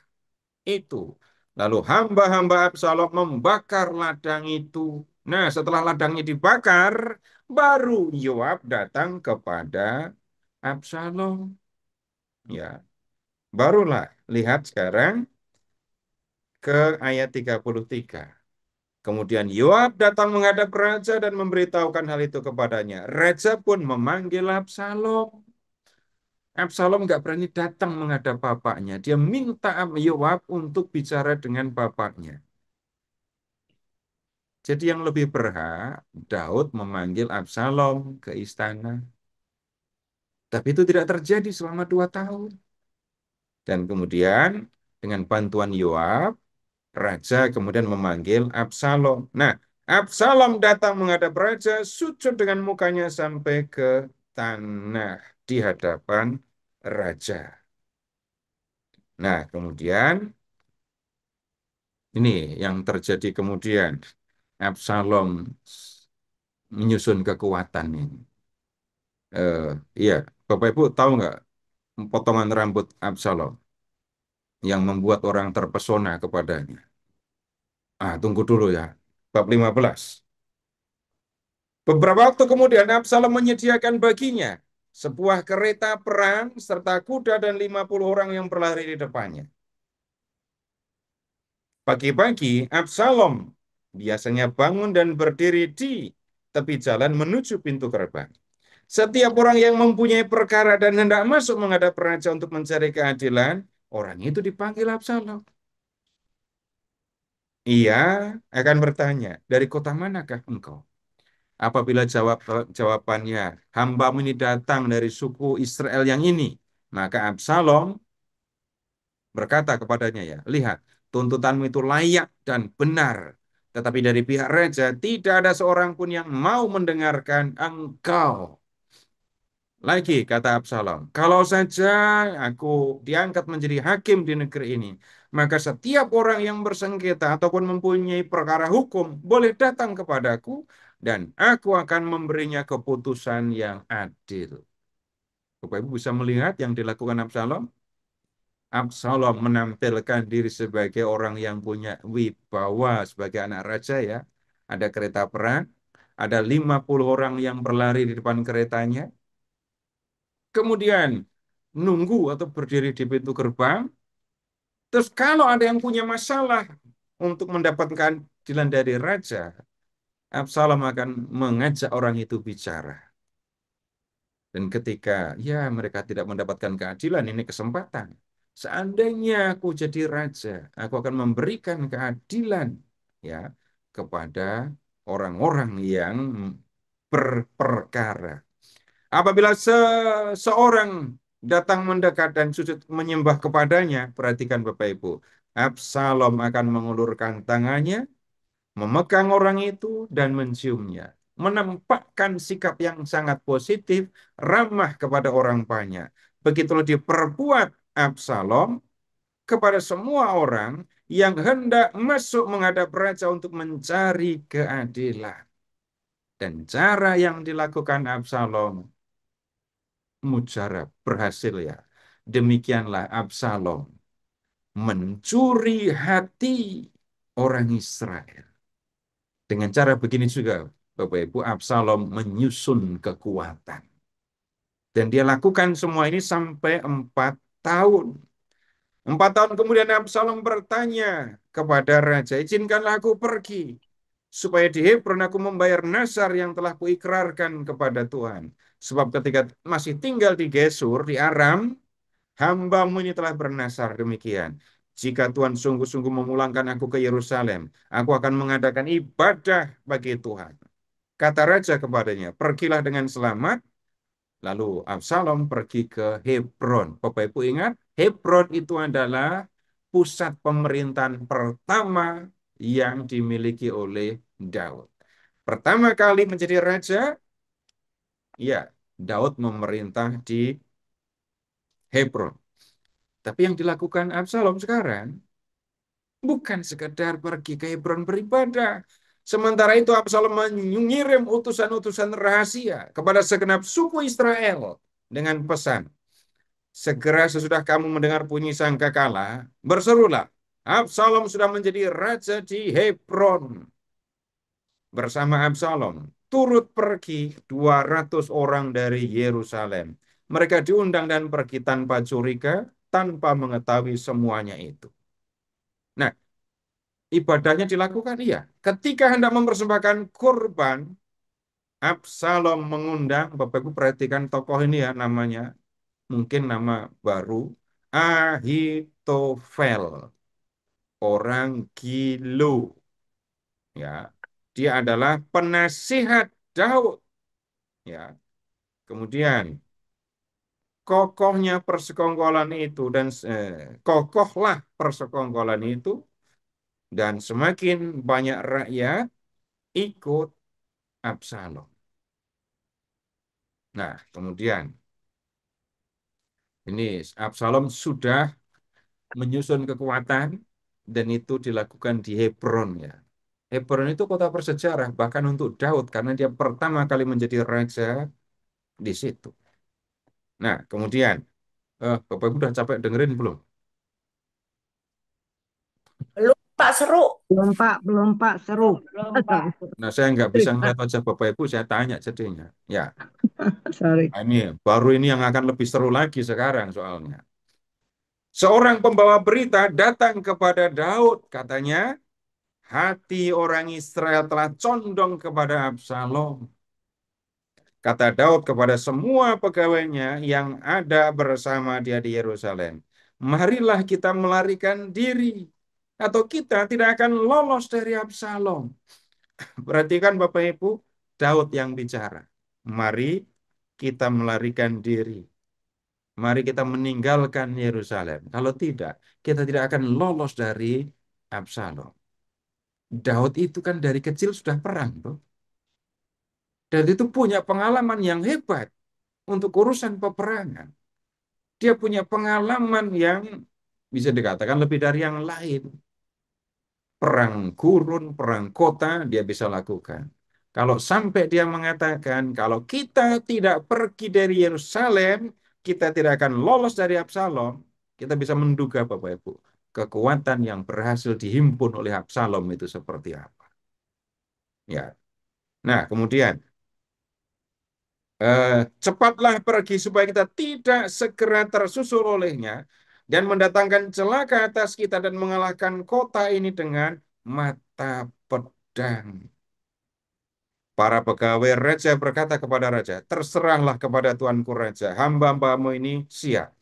itu. Lalu hamba-hamba Absalom membakar ladang itu. Nah, setelah ladangnya dibakar, baru Yoab datang kepada Absalom. Ya, barulah lihat sekarang ke ayat 33. Kemudian Yoab datang menghadap raja dan memberitahukan hal itu kepadanya. Raja pun memanggil Absalom. Absalom nggak berani datang menghadap bapaknya. Dia minta Yoab untuk bicara dengan bapaknya. Jadi yang lebih berhak, Daud memanggil Absalom ke istana. Tapi itu tidak terjadi selama 2 tahun. Dan kemudian dengan bantuan Yoab, raja kemudian memanggil Absalom. Nah, Absalom datang menghadap raja, sujud dengan mukanya sampai ke tanah di hadapan raja. Nah, kemudian ini yang terjadi kemudian. Absalom menyusun kekuatan ini. Eh, iya, Bapak Ibu tahu nggak potongan rambut Absalom yang membuat orang terpesona kepadanya? Tunggu dulu ya. Bab 15. Beberapa waktu kemudian Absalom menyediakan baginya sebuah kereta perang serta kuda dan 50 orang yang berlari di depannya. Pagi-pagi Absalom biasanya bangun dan berdiri di tepi jalan menuju pintu gerbang. Setiap orang yang mempunyai perkara dan hendak masuk menghadap raja untuk mencari keadilan, orang itu dipanggil Absalom. Ia akan bertanya, dari kota manakah engkau? Apabila jawabannya, hambamu ini datang dari suku Israel yang ini, maka Absalom berkata kepadanya, ya, lihat, tuntutanmu itu layak dan benar. Tetapi dari pihak raja tidak ada seorang pun yang mau mendengarkan engkau. Lagi kata Absalom, kalau saja aku diangkat menjadi hakim di negeri ini, maka setiap orang yang bersengketa ataupun mempunyai perkara hukum boleh datang kepadaku dan aku akan memberinya keputusan yang adil. Bapak Ibu bisa melihat yang dilakukan Absalom. Absalom menampilkan diri sebagai orang yang punya wibawa sebagai anak raja ya. Ada kereta perang, ada 50 orang yang berlari di depan keretanya. Kemudian nunggu atau berdiri di pintu gerbang. Terus kalau ada yang punya masalah untuk mendapatkan keadilan dari raja, Absalom akan mengajak orang itu bicara. Dan ketika ya mereka tidak mendapatkan keadilan, ini kesempatan. Seandainya aku jadi raja, aku akan memberikan keadilan ya kepada orang-orang yang berperkara. Apabila seseorang datang mendekat dan sujud menyembah kepadanya, perhatikan Bapak Ibu, Absalom akan mengulurkan tangannya, memegang orang itu dan menciumnya. Menampakkan sikap yang sangat positif, ramah kepada orang banyak. Begitulah diperbuat Absalom kepada semua orang yang hendak masuk menghadap raja untuk mencari keadilan. Dan cara yang dilakukan Absalom mujarab berhasil ya. Demikianlah Absalom mencuri hati orang Israel. Dengan cara begini juga, Bapak Ibu, Absalom menyusun kekuatan. Dan dia lakukan semua ini sampai 4 tahun. 4 tahun kemudian Absalom bertanya kepada raja, izinkanlah aku pergi, supaya di Hebron aku membayar nasar yang telah kuikrarkan kepada Tuhan. Sebab ketika masih tinggal di Gesur, di Aram, hambamu ini telah bernasar demikian. Jika Tuhan sungguh-sungguh memulangkan aku ke Yerusalem, aku akan mengadakan ibadah bagi Tuhan. Kata raja kepadanya, pergilah dengan selamat. Lalu Absalom pergi ke Hebron. Bapak Ibu ingat, Hebron itu adalah pusat pemerintahan pertama yang dimiliki oleh Daud. Pertama kali menjadi raja, ya, Daud memerintah di Hebron. Tapi yang dilakukan Absalom sekarang bukan sekedar pergi ke Hebron beribadah. Sementara itu Absalom mengirim utusan-utusan rahasia kepada segenap suku Israel dengan pesan, segera sesudah kamu mendengar bunyi sangkakala, berserulah, Absalom sudah menjadi raja di Hebron. Bersama Absalom turut pergi 200 orang dari Yerusalem. Mereka diundang dan pergi tanpa curiga, tanpa mengetahui semuanya itu. Nah, ibadahnya dilakukan, iya. Ketika hendak mempersembahkan kurban, Absalom mengundang, Bapak Ibu perhatikan tokoh ini ya namanya, mungkin nama baru, Ahitofel, orang Gilo. Ya, dia adalah penasihat Daud. Ya, kemudian kokohnya persekongkolan itu dan kokohlah persekongkolan itu dan semakin banyak rakyat ikut Absalom. Nah, kemudian ini Absalom sudah menyusun kekuatan dan itu dilakukan di Hebron ya. Hebron itu kota bersejarah bahkan untuk Daud karena dia pertama kali menjadi raja di situ. Nah, kemudian Bapak Ibu udah capek dengerin belum? Belum Pak, seru. Belum Pak, seru. Nah, saya nggak bisa Cerita, ngeliat wajah Bapak Ibu, saya tanya jadinya. Ya, sorry. nah, ini baru ini yang akan lebih seru lagi sekarang soalnya. Seorang pembawa berita datang kepada Daud, katanya, hati orang Israel telah condong kepada Absalom. Kata Daud kepada semua pegawainya yang ada bersama dia di Yerusalem, marilah kita melarikan diri atau kita tidak akan lolos dari Absalom. Perhatikan Bapak Ibu, Daud yang bicara. Mari kita melarikan diri. Mari kita meninggalkan Yerusalem. Kalau tidak, kita tidak akan lolos dari Absalom. Daud itu kan dari kecil sudah perang, tuh. Dan itu punya pengalaman yang hebat untuk urusan peperangan. Dia punya pengalaman yang bisa dikatakan lebih dari yang lain. Perang gurun, perang kota, dia bisa lakukan. Kalau sampai dia mengatakan, kalau kita tidak pergi dari Yerusalem, kita tidak akan lolos dari Absalom, kita bisa menduga, Bapak Ibu, kekuatan yang berhasil dihimpun oleh Absalom itu seperti apa. Ya. Nah, kemudian, eh, cepatlah pergi supaya kita tidak segera tersusul olehnya dan mendatangkan celaka atas kita dan mengalahkan kota ini dengan mata pedang. Para pegawai raja berkata kepada raja, terserahlah kepada tuanku raja, hamba-hambamu ini siap.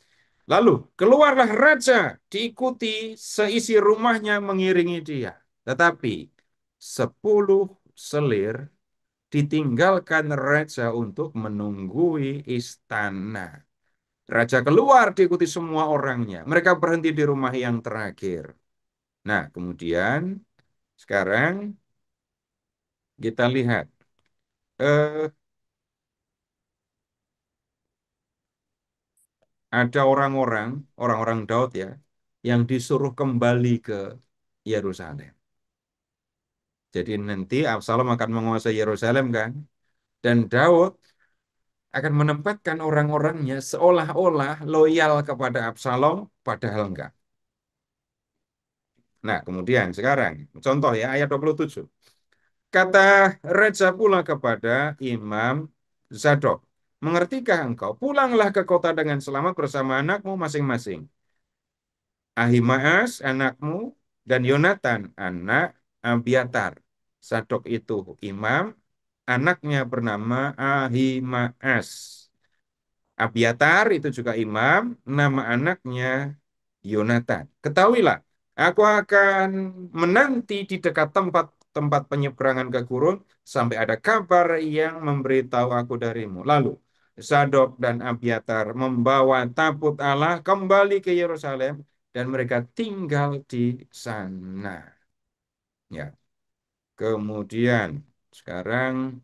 Lalu keluarlah raja, diikuti seisi rumahnya mengiringi dia. Tetapi 10 selir ditinggalkan raja untuk menunggui istana. Raja keluar diikuti semua orangnya. Mereka berhenti di rumah yang terakhir. Nah, kemudian sekarang kita lihat. Eh, ada orang-orang Daud ya, yang disuruh kembali ke Yerusalem. Jadi nanti Absalom akan menguasai Yerusalem kan, dan Daud akan menempatkan orang-orangnya seolah-olah loyal kepada Absalom, padahal enggak. Nah, kemudian sekarang, contoh ya, ayat 27. Kata Raja pula kepada Imam Zadok, mengertikah engkau? Pulanglah ke kota dengan selamat bersama anakmu masing-masing. Ahimaas anakmu dan Yonatan anak Abiatar. Sadok itu imam, anaknya bernama Ahimaas. Abiatar itu juga imam, nama anaknya Yonatan. Ketahuilah, aku akan menanti di dekat tempat penyeberangan ke gurun sampai ada kabar yang memberitahu aku darimu. Lalu Zadok dan Abiatar membawa tabut Allah kembali ke Yerusalem dan mereka tinggal di sana. Ya. Kemudian sekarang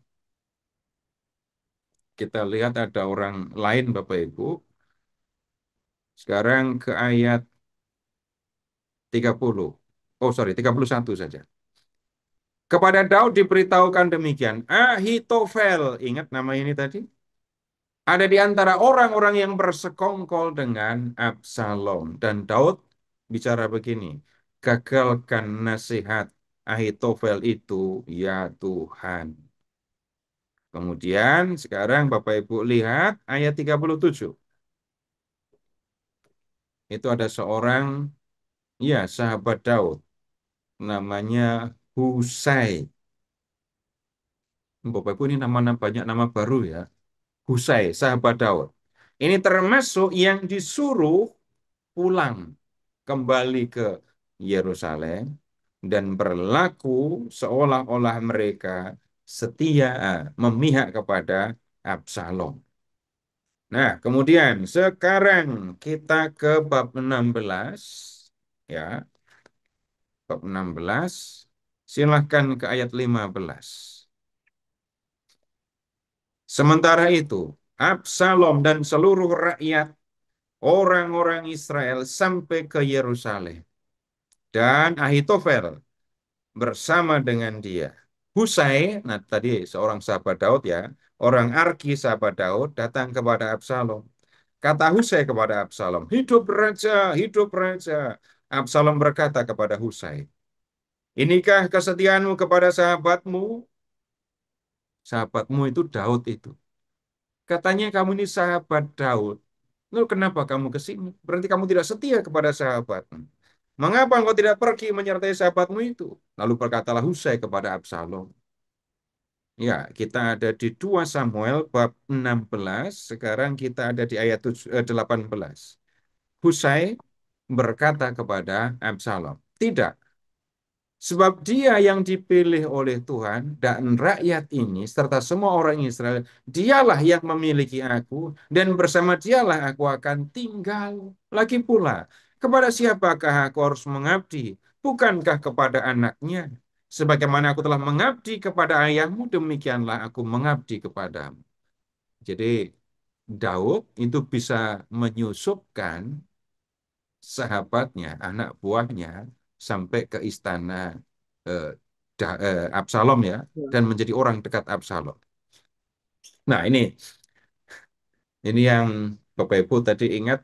kita lihat ada orang lain Bapak Ibu. Sekarang ke ayat 30. Oh sorry, 31 saja. Kepada Daud diberitahukan demikian. Ahitofel, ingat nama ini tadi? Ada di antara orang-orang yang bersekongkol dengan Absalom. Dan Daud bicara begini. Gagalkan nasihat Ahitofel itu, ya Tuhan. Kemudian sekarang Bapak Ibu lihat ayat 37. Itu ada seorang, ya sahabat Daud. Namanya Husai. Bapak Ibu ini banyak nama baru ya. Husai, sahabat Daud. Ini termasuk yang disuruh pulang kembali ke Yerusalem dan berlaku seolah-olah mereka setia memihak kepada Absalom. Nah, kemudian sekarang kita ke bab 16 ya, bab 16. Silahkan ke ayat 15. Sementara itu, Absalom dan seluruh rakyat orang-orang Israel sampai ke Yerusalem. Dan Ahitofel bersama dengan dia. Husai, nah tadi seorang sahabat Daud ya, orang Arki sahabat Daud datang kepada Absalom. Kata Husai kepada Absalom, hidup raja, hidup raja. Absalom berkata kepada Husai, inikah kesetiaanmu kepada sahabatmu? Sahabatmu itu Daud itu. Katanya kamu ini sahabat Daud. Lalu kenapa kamu ke sini? Berarti kamu tidak setia kepada sahabatmu. Mengapa engkau tidak pergi menyertai sahabatmu itu? Lalu berkatalah Husai kepada Absalom. Ya, kita ada di 2 Samuel bab 16. Sekarang kita ada di ayat 18. Husai berkata kepada Absalom, tidak, Sebab dia yang dipilih oleh Tuhan dan rakyat ini serta semua orang Israel, dialah yang memiliki aku dan bersama dialah aku akan tinggal. Lagi pula, kepada siapakah aku harus mengabdi? Bukankah kepada anaknya? Sebagaimana aku telah mengabdi kepada ayahmu, demikianlah aku mengabdi kepadamu. Jadi Daud itu bisa menyusupkan sahabatnya, anak buahnya sampai ke istana eh, Absalom ya, Ya. dan menjadi orang dekat Absalom. Nah ini yang Bapak Ibu tadi ingat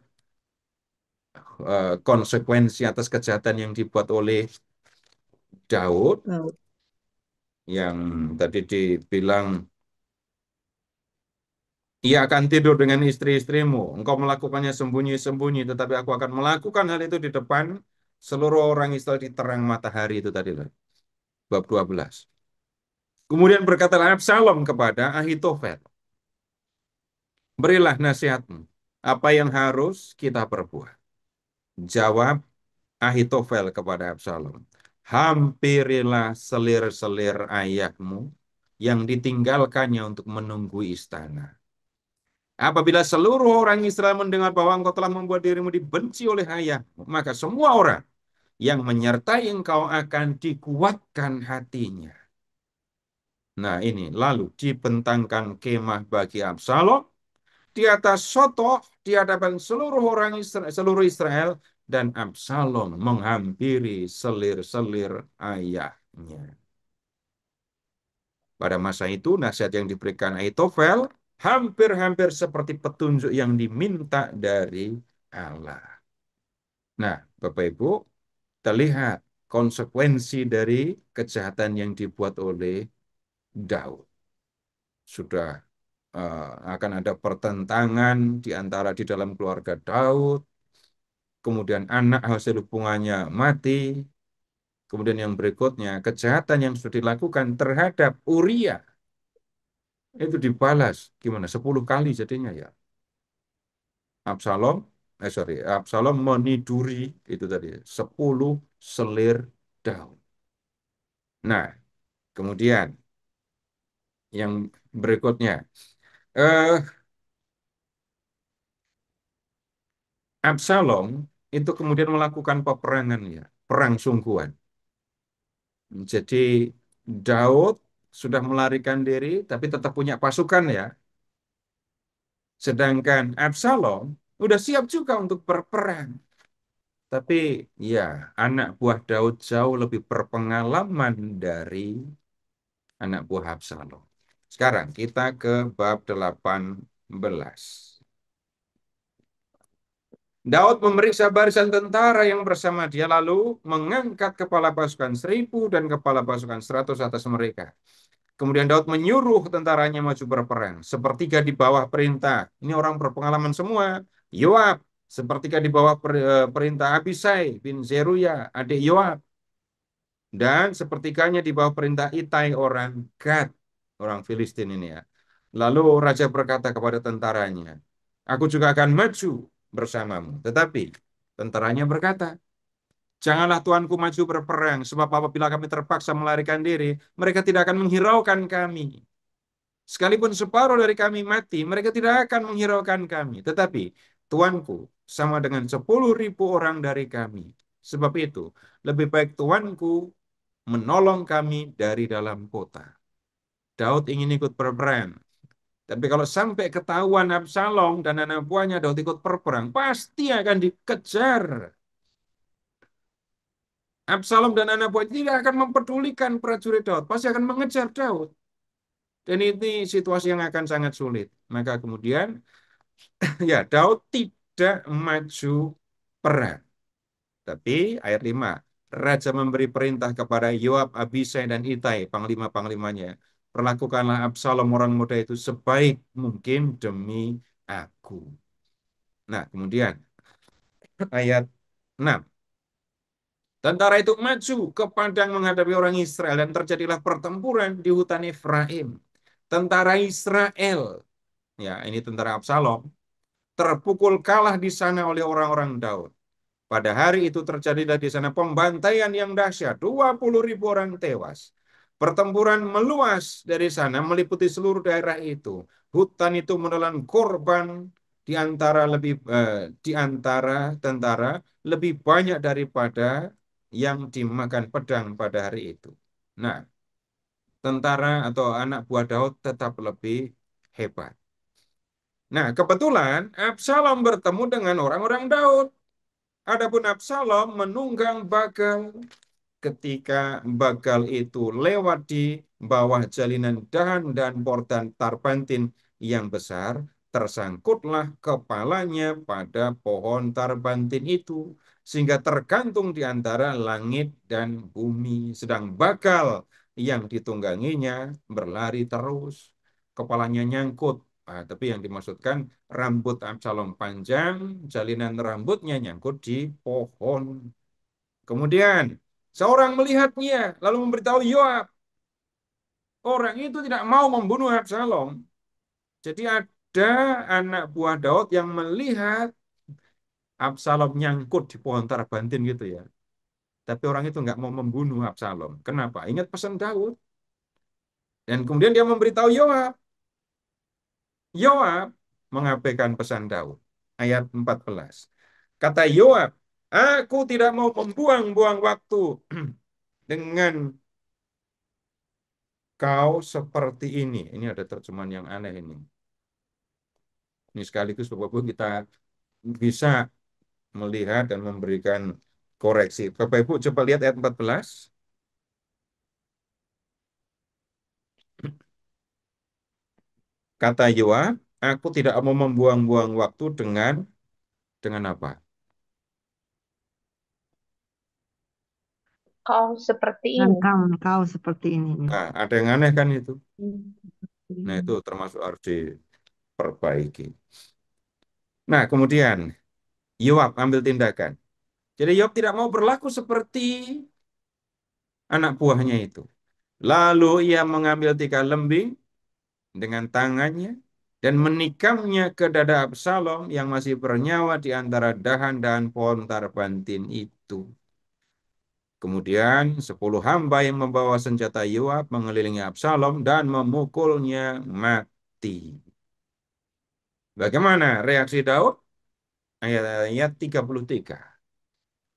konsekuensi atas kejahatan yang dibuat oleh Daud Tahu. yang tadi dibilang ia akan tidur dengan istri-istrimu. Engkau melakukannya sembunyi-sembunyi, tetapi aku akan melakukan hal itu di depan seluruh orang Israel di terang matahari itu tadi loh. Bab 12. Kemudian berkatalah Absalom kepada Ahitofel, berilah nasihatmu, apa yang harus kita perbuat? Jawab Ahitofel kepada Absalom, hampirilah selir-selir ayahmu yang ditinggalkannya untuk menunggu istana. Apabila seluruh orang Israel mendengar bahwa engkau telah membuat dirimu dibenci oleh ayahmu, maka semua orang yang menyertai engkau akan dikuatkan hatinya. Nah ini, lalu dibentangkan kemah bagi Absalom di atas sotoh di hadapan seluruh orang Israel, seluruh Israel, dan Absalom menghampiri selir-selir ayahnya. Pada masa itu nasihat yang diberikan Ahitofel hampir-hampir seperti petunjuk yang diminta dari Allah. Nah, Bapak Ibu, terlihat konsekuensi dari kejahatan yang dibuat oleh Daud. Sudah akan ada pertentangan di antara di dalam keluarga Daud, kemudian anak hasil hubungannya mati, kemudian yang berikutnya kejahatan yang sudah dilakukan terhadap Uria itu dibalas gimana? 10 kali jadinya ya. Absalom, Absalom meniduri itu tadi 10 selir daun. Nah, kemudian yang berikutnya, eh, Absalom itu kemudian melakukan peperangan ya, perang sungguhan. Jadi Daud sudah melarikan diri, tapi tetap punya pasukan ya. Sedangkan Absalom udah siap juga untuk berperang. Tapi ya, anak buah Daud jauh lebih berpengalaman dari anak buah Absalom. Sekarang kita ke bab 18. Daud memeriksa barisan tentara yang bersama dia lalu mengangkat kepala pasukan 1.000 dan kepala pasukan 100 atas mereka. Kemudian Daud menyuruh tentaranya maju berperang. Sepertiga di bawah perintah. Ini orang berpengalaman semua. Yoab. Sepertiga di bawah perintah Abisai bin Zeruya, adik Yoab. Dan sepertiganya di bawah perintah Itai orang Gad. Orang Filistin ini ya. Lalu raja berkata kepada tentaranya, aku juga akan maju bersamamu. Tetapi tentaranya berkata, janganlah tuanku maju berperang, sebab apabila kami terpaksa melarikan diri, mereka tidak akan menghiraukan kami. Sekalipun separuh dari kami mati, mereka tidak akan menghiraukan kami. Tetapi tuanku sama dengan 10.000 orang dari kami. Sebab itu, lebih baik tuanku menolong kami dari dalam kota. Daud ingin ikut berperang. Tapi kalau sampai ketahuan Absalom dan anak buahnya Daud ikut berperang, pasti akan dikejar. Absalom dan anak buahnya tidak akan mempedulikan prajurit Daud, pasti akan mengejar Daud. Dan ini situasi yang akan sangat sulit. Maka kemudian ya Daud tidak maju perang. Tapi ayat 5, Raja memberi perintah kepada Yoab, Abisai, dan Itai, panglima-panglimanya. Perlakukanlah Absalom orang muda itu sebaik mungkin demi aku. Nah, kemudian ayat 6. Tentara itu maju ke padang menghadapi orang Israel dan terjadilah pertempuran di hutan Efraim. Tentara Israel, ya ini tentara Absalom, terpukul kalah di sana oleh orang-orang Daud. Pada hari itu terjadilah di sana pembantaian yang dahsyat, 20.000 orang tewas. Pertempuran meluas dari sana meliputi seluruh daerah itu. Hutan itu menelan korban di antara tentara lebih banyak daripada yang dimakan pedang pada hari itu. Nah, tentara atau anak buah Daud tetap lebih hebat. Nah, kebetulan Absalom bertemu dengan orang-orang Daud. Adapun Absalom menunggang bagal. Ketika bagal itu lewat di bawah jalinan dahan dan portan tarbantin yang besar, tersangkutlah kepalanya pada pohon tarbantin itu, sehingga tergantung di antara langit dan bumi. Sedang bagal yang ditungganginya berlari terus, kepalanya nyangkut. Tapi yang dimaksudkan rambut Absalom panjang, jalinan rambutnya nyangkut di pohon. Kemudian seorang melihatnya, lalu memberitahu Yoab. Orang itu tidak mau membunuh Absalom. Jadi ada anak buah Daud yang melihat Absalom nyangkut di pohon tarabantin gitu ya. Tapi orang itu nggak mau membunuh Absalom. Kenapa? Ingat pesan Daud. Dan kemudian dia memberitahu Yoab. Yoab mengabaikan pesan Daud. Ayat 14. Kata Yoab, aku tidak mau membuang-buang waktu dengan kau seperti ini. Ini ada terjemahan yang aneh ini. Ini sekaligus Bapak Ibu kita bisa melihat dan memberikan koreksi. Bapak Ibu coba lihat ayat 14. Kata Yoab, aku tidak mau membuang-buang waktu dengan apa? Kau seperti Dan ini. kau seperti ini. Nah, ada yang aneh kan itu. Nah, itu termasuk harus diperbaiki. Nah, kemudian Yoab ambil tindakan. Jadi Yoab tidak mau berlaku seperti anak buahnya itu. Lalu ia mengambil 3 lembing dengan tangannya dan menikamnya ke dada Absalom yang masih bernyawa di antara dahan-dahan pohon tarbantin itu. Kemudian 10 hamba yang membawa senjata Yoab mengelilingi Absalom dan memukulnya mati. Bagaimana reaksi Daud? Ayat 33.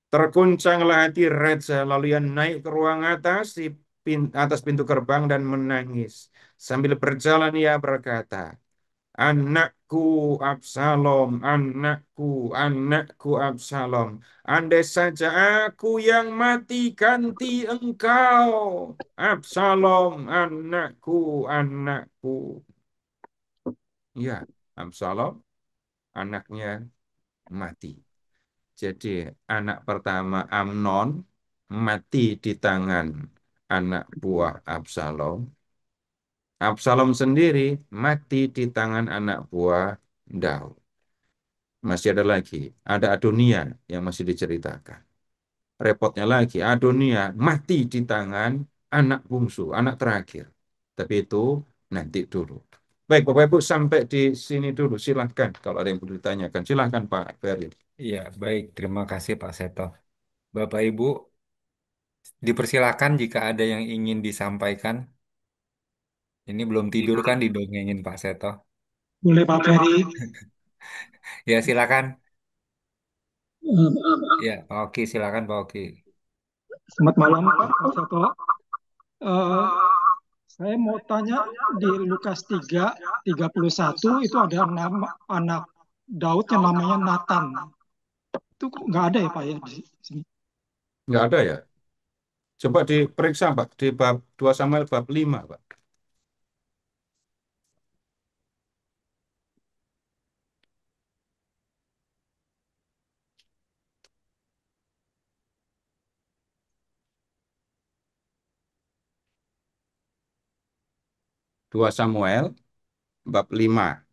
Terguncanglah hati raja, lalu ia naik ke ruang atas atas pintu gerbang dan menangis. Sambil berjalan ia berkata, anakku Absalom, anakku, anakku Absalom. Andai saja aku yang mati ganti engkau. Absalom, anakku, anakku. Ya, Absalom, anaknya mati. Jadi anak pertama Amnon mati di tangan anak buah Absalom. Absalom sendiri mati di tangan anak buah Daud. Masih ada lagi, ada Adonia yang masih diceritakan. Repotnya lagi, Adonia mati di tangan anak bungsu, anak terakhir. Tapi itu nanti dulu. Baik, Bapak Ibu sampai di sini dulu. Silahkan kalau ada yang perlu ditanyakan. Silahkan Pak Ferry. Iya, baik. Terima kasih Pak Seto. Bapak Ibu, dipersilakan jika ada yang ingin disampaikan. Ini belum tidur kan didongengin Pak Seto. Boleh Pak Ferry. Ya, silakan. Eh, Ya, Pak Oki, silakan Pak Oki. Selamat malam Pak Seto. Eh, saya mau tanya di Lukas 3:31 itu ada nama anak Daud yang namanya Nathan. Itu nggak ada ya Pak ya di sini. Nggak ada ya? Coba diperiksa, Pak, di bab 2 Samuel bab 5, Pak. Dua Samuel bab 5.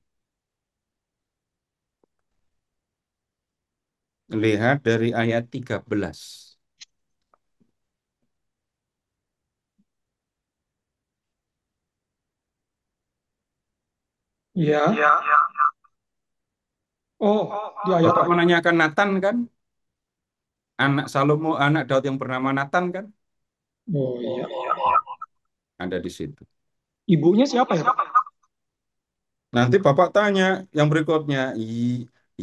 Lihat dari ayat 13. Ya. Oh, di ayat Bapak menanyakan Nathan kan? Anak Salomo, anak Daud yang bernama Nathan kan Oh iya. ada di situ. Ibunya siapa ya, Pak? Nanti Bapak tanya yang berikutnya,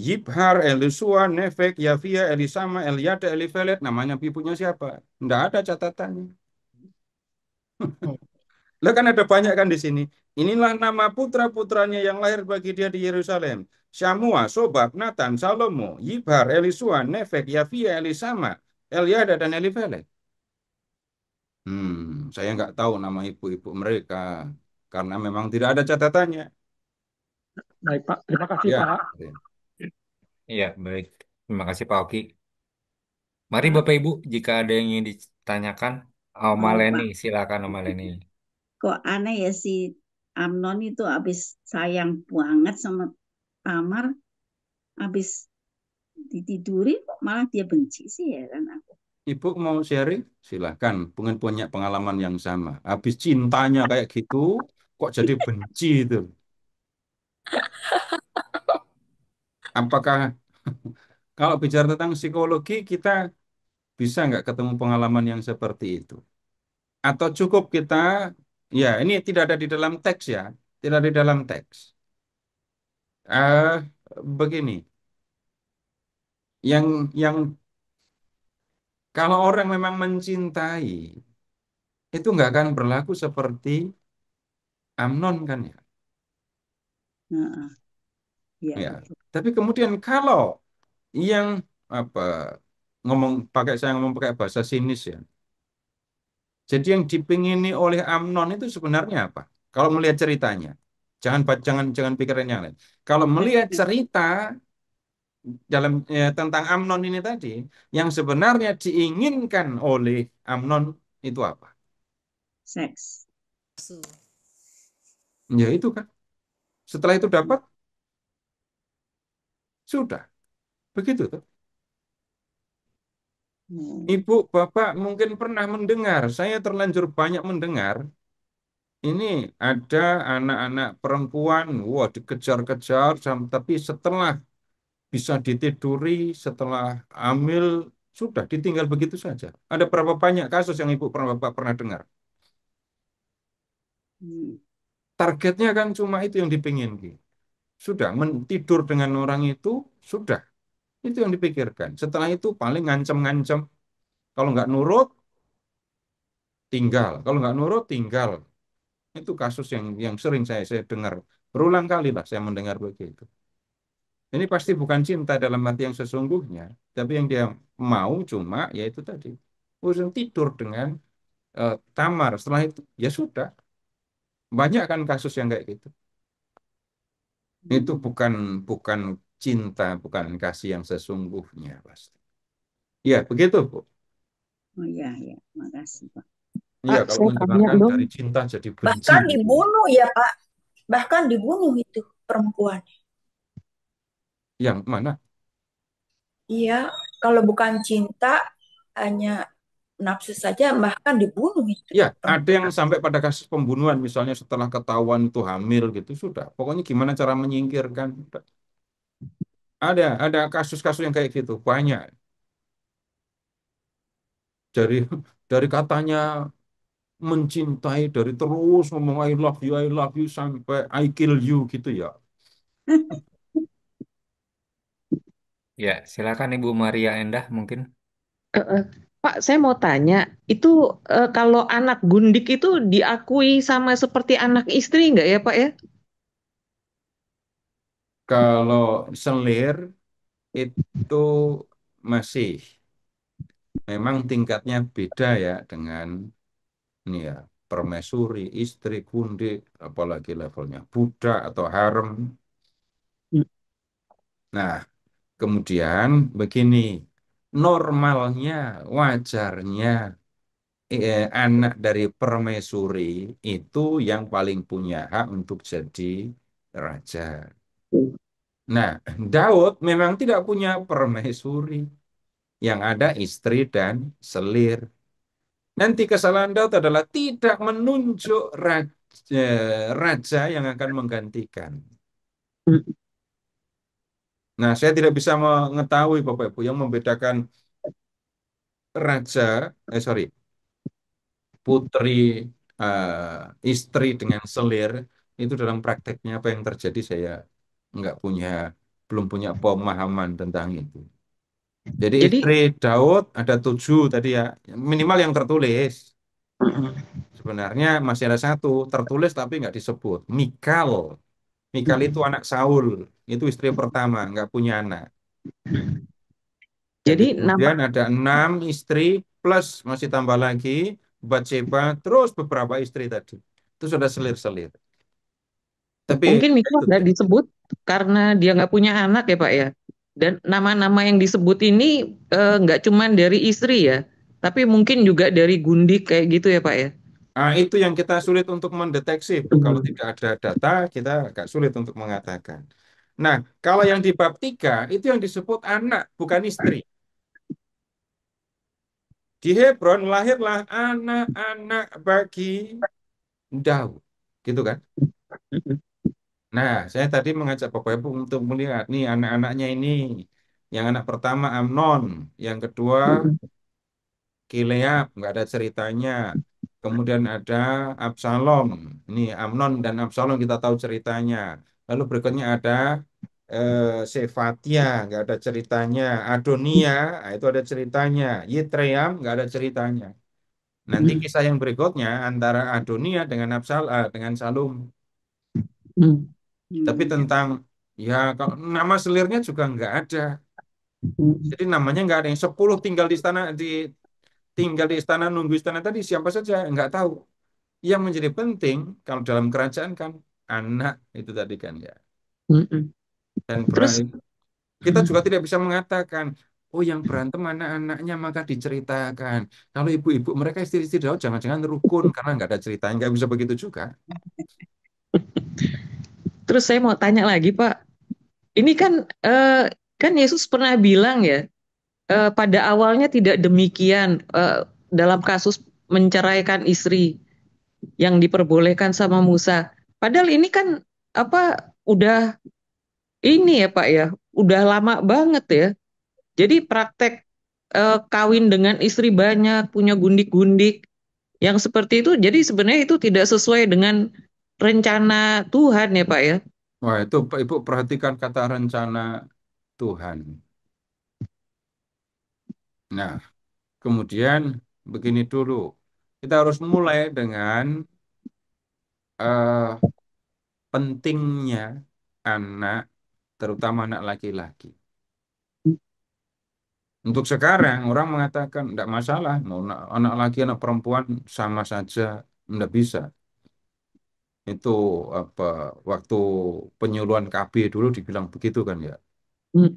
Yibhar, Elisua, Nefek, Yafia, Elisama, Eliada, Elifelet, namanya ibunya siapa? Enggak ada catatannya. Oh, Lah kan ada banyak kan di sini. Inilah nama putra-putranya yang lahir bagi dia di Yerusalem. Syamua, Sobab, Nathan, Salomo, Yibhar, Elisua, Nefek, Yafia, Elisama, Eliada, dan Elifelet. Saya nggak tahu nama ibu-ibu mereka karena memang tidak ada catatannya. baik, Pak. Terima kasih, Ya, Pak. Iya, baik. Terima kasih Pak Oki. Mari Pak, Bapak Ibu, jika ada yang ingin ditanyakan, Oma Leni, Pak, silakan Oma Leni. kok aneh ya si Amnon itu habis sayang banget sama Tamar, habis ditiduri kok malah dia benci sih ya kan aku. Ibu mau sharing? Silahkan. Mungkin punya pengalaman yang sama. Habis cintanya kayak gitu, kok jadi benci itu? Apakah kalau bicara tentang psikologi, kita bisa nggak ketemu pengalaman yang seperti itu? Atau cukup kita, ya ini tidak ada di dalam teks ya, tidak di dalam teks. eh Begini, yang kalau orang memang mencintai, itu nggak akan berlaku seperti Amnon kan ya. Heeh, iya Ya. betul. Tapi kemudian kalau yang apa saya ngomong pakai bahasa sinis ya. Jadi yang dipingini oleh Amnon itu sebenarnya apa? Kalau melihat ceritanya, jangan pikirin yang lain. Kalau melihat Seksnya, cerita tentang Amnon ini tadi, yang sebenarnya diinginkan oleh Amnon itu apa? seks. Ya itu kan. Setelah itu dapat, sudah. Begitu tuh. Hmm. Ibu, bapak mungkin pernah mendengar, saya terlanjur banyak mendengar, ini ada anak-anak perempuan, wah dikejar-kejar, tapi setelah bisa ditiduri, setelah hamil, sudah ditinggal begitu saja. Ada berapa banyak kasus yang ibu pernah bapak pernah dengar? Hmm. Targetnya kan cuma itu yang dipingin. Ki. Sudah, tidur dengan orang itu, sudah. Itu yang dipikirkan. Setelah itu paling ngancem-ngancem. Kalau nggak nurut, tinggal. Kalau nggak nurut, tinggal. Itu kasus yang sering saya dengar. Berulang kali lah saya mendengar begitu. Ini pasti bukan cinta dalam arti yang sesungguhnya, tapi yang dia mau cuma yaitu tadi. Urusan tidur dengan Tamar. Setelah itu ya sudah. Banyak kan kasus yang kayak gitu. Itu Hmm. bukan bukan cinta, bukan kasih yang sesungguhnya pasti. Ya, begitu, Bu. Oh iya, ya, makasih Pak. Iya, Pak, kalau saya tanya menerjemahkan dong. dari cinta jadi benci Bahkan gitu. dibunuh ya Pak, bahkan dibunuh itu perempuan. Yang mana? Iya, kalau bukan cinta, hanya nafsu saja, bahkan dibunuh itu Ya, ada yang perempuan. sampai pada kasus pembunuhan, misalnya setelah ketahuan itu hamil gitu, sudah. Pokoknya gimana cara menyingkirkan. Udah. Ada kasus-kasus yang kayak gitu, banyak. Dari dari katanya mencintai, dari terus ngomong I love you sampai I kill you gitu ya. Ya, silakan Ibu Maria Endah mungkin. Eh, eh, Pak, saya mau tanya, itu kalau anak gundik itu diakui sama seperti anak istri nggak ya, Pak ya? Kalau selir itu masih memang tingkatnya beda ya dengan ini ya permaisuri, istri, gundik, apalagi levelnya budak atau harem. Nah, kemudian begini, normalnya, wajarnya anak dari permaisuri itu yang paling punya hak untuk jadi raja. Nah, Daud memang tidak punya permaisuri. Yang ada istri dan selir. Nanti kesalahan Daud adalah tidak menunjuk raja yang akan menggantikan. Nah, saya tidak bisa mengetahui Bapak Ibu yang membedakan raja, sorry, putri, istri dengan selir, itu dalam prakteknya apa yang terjadi saya nggak punya, belum punya pemahaman tentang itu. Jadi Jadi istri Daud ada 7 tadi ya, minimal yang tertulis. Sebenarnya masih ada satu tertulis tapi nggak disebut. Mikal. Mikal itu anak Saul. Itu istri pertama, nggak punya anak. Jadi jadi nama kemudian ada 6 istri plus masih tambah lagi Bathsheba, terus beberapa istri tadi. Itu sudah selir-selir. Tapi mungkin ya Mika itu nggak tadi. disebut karena dia nggak punya anak ya Pak ya. Dan nama-nama yang disebut ini nggak cuman dari istri ya, tapi mungkin juga dari gundik kayak gitu ya Pak ya. Ah, itu yang kita sulit untuk mendeteksi. Kalau tidak ada data, kita agak sulit untuk mengatakan. Nah, kalau yang di bab 3, itu yang disebut anak, bukan istri. Di Hebron lahirlah anak-anak bagi Daud. Gitu kan? Nah, saya tadi mengajak Bapak Ibu untuk melihat nih anak-anaknya ini. Yang anak pertama Amnon, yang kedua Kileab, nggak ada ceritanya. Kemudian ada Absalom. Ini Amnon dan Absalom kita tahu ceritanya. Lalu berikutnya ada Sefatia, nggak ada ceritanya. Adonia, nah, itu ada ceritanya. Yitream, nggak ada ceritanya. Nanti kisah yang berikutnya antara Adonia dengan dengan Salum. Hmm. Tapi tentang ya kalau nama selirnya juga nggak ada. Jadi namanya nggak ada yang 10 tinggal di istana tinggal di istana nunggu istana tadi siapa saja nggak tahu. Yang menjadi penting kalau dalam kerajaan kan anak itu tadi kan ya. Mm-mm. Dan Terus kita juga tidak bisa mengatakan oh yang berantem anak-anaknya maka diceritakan. Kalau ibu-ibu mereka istri-istri Daud jangan-jangan rukun karena nggak ada ceritanya nggak bisa begitu juga. terus saya mau tanya lagi Pak. Ini kan Yesus pernah bilang ya, pada awalnya tidak demikian dalam kasus menceraikan istri yang diperbolehkan sama Musa. Padahal ini kan apa udah ini ya Pak ya, udah lama banget ya. Jadi praktek kawin dengan istri banyak, punya gundik-gundik yang seperti itu. Jadi sebenarnya itu tidak sesuai dengan rencana Tuhan ya Pak ya. Wah itu Ibu perhatikan kata rencana Tuhan. Nah kemudian begini dulu. Kita harus mulai dengan eh, pentingnya anak, terutama anak laki-laki. Untuk sekarang orang mengatakan tidak masalah, mau anak laki anak perempuan sama saja, tidak bisa. Itu apa waktu penyuluhan KB dulu dibilang begitu kan ya. Mm.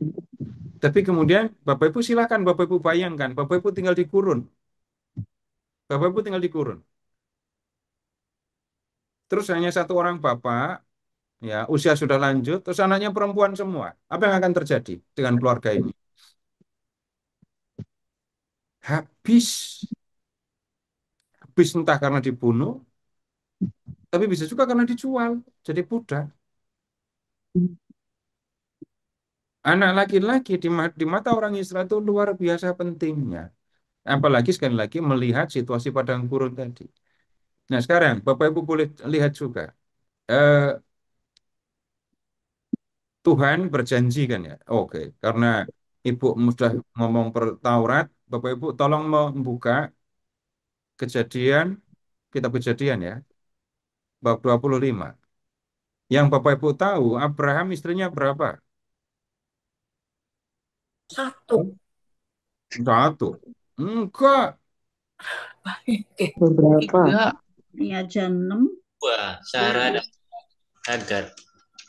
Tapi kemudian Bapak Ibu silakan Bapak Ibu bayangkan, Bapak Ibu tinggal di gurun, Bapak Ibu tinggal di gurun. Terus hanya satu orang bapak, ya usia sudah lanjut, terus anaknya perempuan semua. Apa yang akan terjadi dengan keluarga ini? Habis, habis entah karena dibunuh, tapi bisa juga karena dijual, jadi budak. Anak laki-laki di mata orang Israel itu luar biasa pentingnya. Apalagi sekali lagi melihat situasi padang gurun tadi. Nah sekarang Bapak Ibu boleh lihat juga. Eh, Tuhan berjanji kan ya. Oke, karena Ibu sudah ngomong per Taurat, Bapak Ibu tolong membuka kejadian, kitab kejadian ya, bab 25. Yang Bapak Ibu tahu, Abraham istrinya berapa? Satu. Satu. Enggak. Oke. Beberapa. Tiga. Ini aja 6. Wah, Sarah dan Hagar.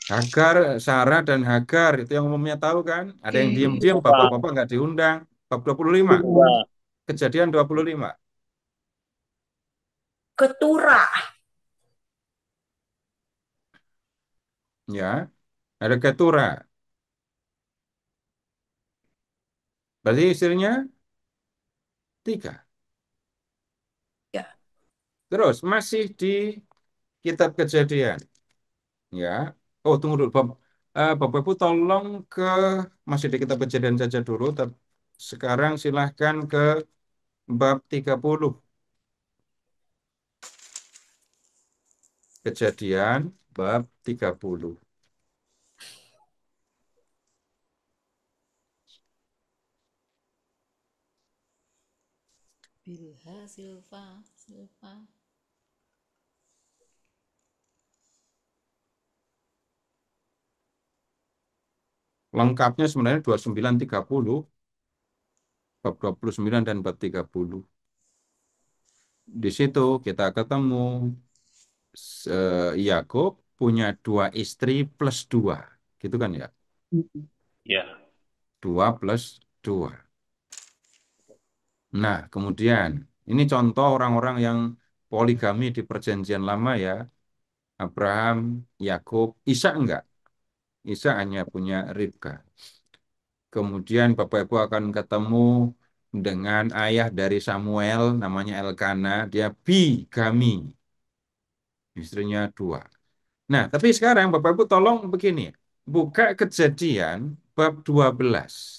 Hagar, Sarah dan Hagar itu yang umumnya tahu kan? Ada yang Oke. diam-diam, bapak-bapak nggak diundang. Bab 25, Wah, kejadian 25. Keturah. Ya, ada Ketura. Berarti istrinya 3. Ya. Terus masih di kitab kejadian. Ya, oh tunggu dulu, Bapak Ibu tolong masih di kitab kejadian saja dulu. Sekarang silahkan ke bab 30. Kejadian bab 30. Bilha Silva, Silva. Lengkapnya sebenarnya 29 30, bab 29 dan bab 30. Di situ kita ketemu Yakub punya 2 istri plus 2. Gitu kan ya? Ya. 2 plus 2. Nah, kemudian ini contoh orang-orang yang poligami di Perjanjian Lama ya. Abraham, Yakub, Ishak enggak. Ishak hanya punya Ribka. Kemudian Bapak Ibu akan ketemu dengan ayah dari Samuel, namanya Elkana. Dia bigami, istrinya 2. Nah, tapi sekarang Bapak Ibu tolong begini. Buka Kejadian bab 12.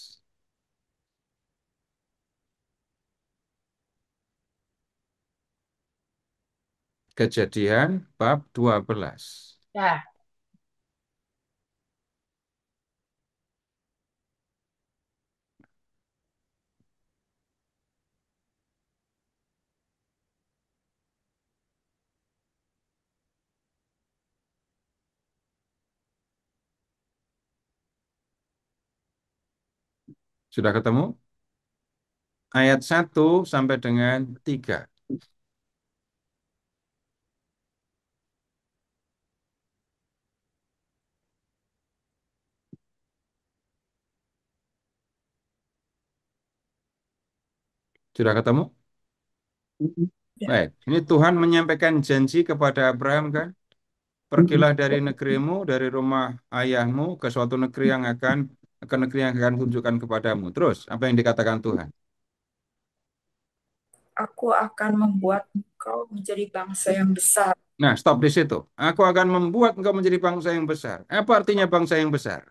Kejadian bab 12. Ya, Sudah ketemu? Ayat 1 sampai dengan 3. Sudah ketemu? ya. Baik, ini Tuhan menyampaikan janji kepada Abraham kan? Pergilah dari negerimu, dari rumah ayahmu ke suatu negeri yang akan ke negeri yang akan tunjukkan kepadamu. Terus, apa yang dikatakan Tuhan? Aku akan membuat engkau menjadi bangsa yang besar. Nah, stop di situ. Aku akan membuat engkau menjadi bangsa yang besar. Apa artinya bangsa yang besar?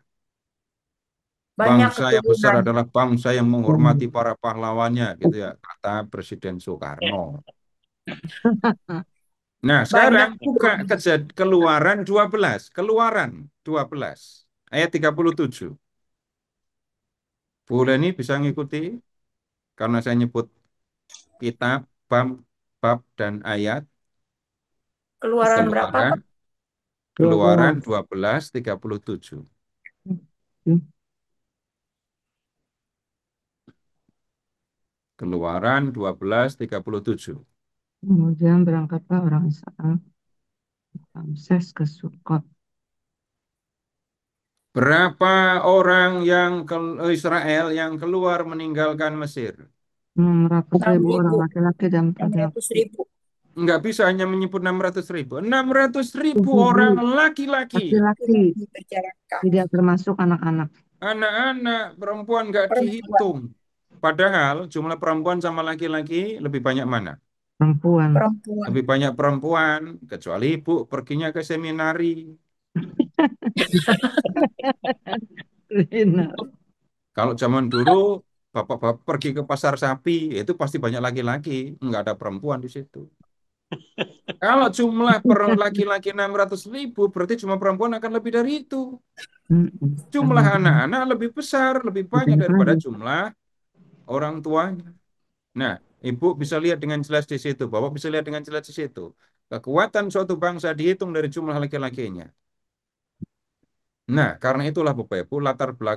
Banyak Bangsa yang besar keturunan. adalah bangsa yang menghormati para pahlawannya, gitu ya, kata Presiden Soekarno. Nah, sekarang Banyak buka keturunan. Keluaran 12. Keluaran 12. Ayat 37. Bu Leni bisa ngikuti karena saya nyebut kitab, bab, bab dan ayat. Keluaran berapa, Keluaran, Pak? Keluaran 12. 12, 37. Keluaran 12, 37. Kemudian berangkatlah orang Israel Ramses ke Sukot. Berapa orang yang ke Israel yang keluar meninggalkan Mesir? 600.000 orang 6.000. laki-laki dan 600.000. Nggak bisa hanya menyebut 600.000. 600.000 orang 400.000 laki-laki. laki-laki, Berjalan kaki. tidak termasuk anak-anak. Anak-anak, perempuan nggak Perempuan. dihitung. Padahal jumlah perempuan sama laki-laki lebih banyak mana? Perempuan. Perempuan. Lebih banyak perempuan, kecuali ibu perginya ke seminari. Benar. Kalau zaman dulu, bapak-bapak pergi ke pasar sapi, itu pasti banyak laki-laki, nggak ada perempuan di situ. Kalau jumlah laki-laki 600.000, berarti jumlah perempuan akan lebih dari itu. Jumlah anak-anak lebih besar, lebih banyak Banyak daripada lagi. jumlah orang tuanya. Nah, Ibu bisa lihat dengan jelas di situ, Bapak bisa lihat dengan jelas di situ. Kekuatan suatu bangsa dihitung dari jumlah laki-lakinya. Nah, karena itulah Bapak Ibu,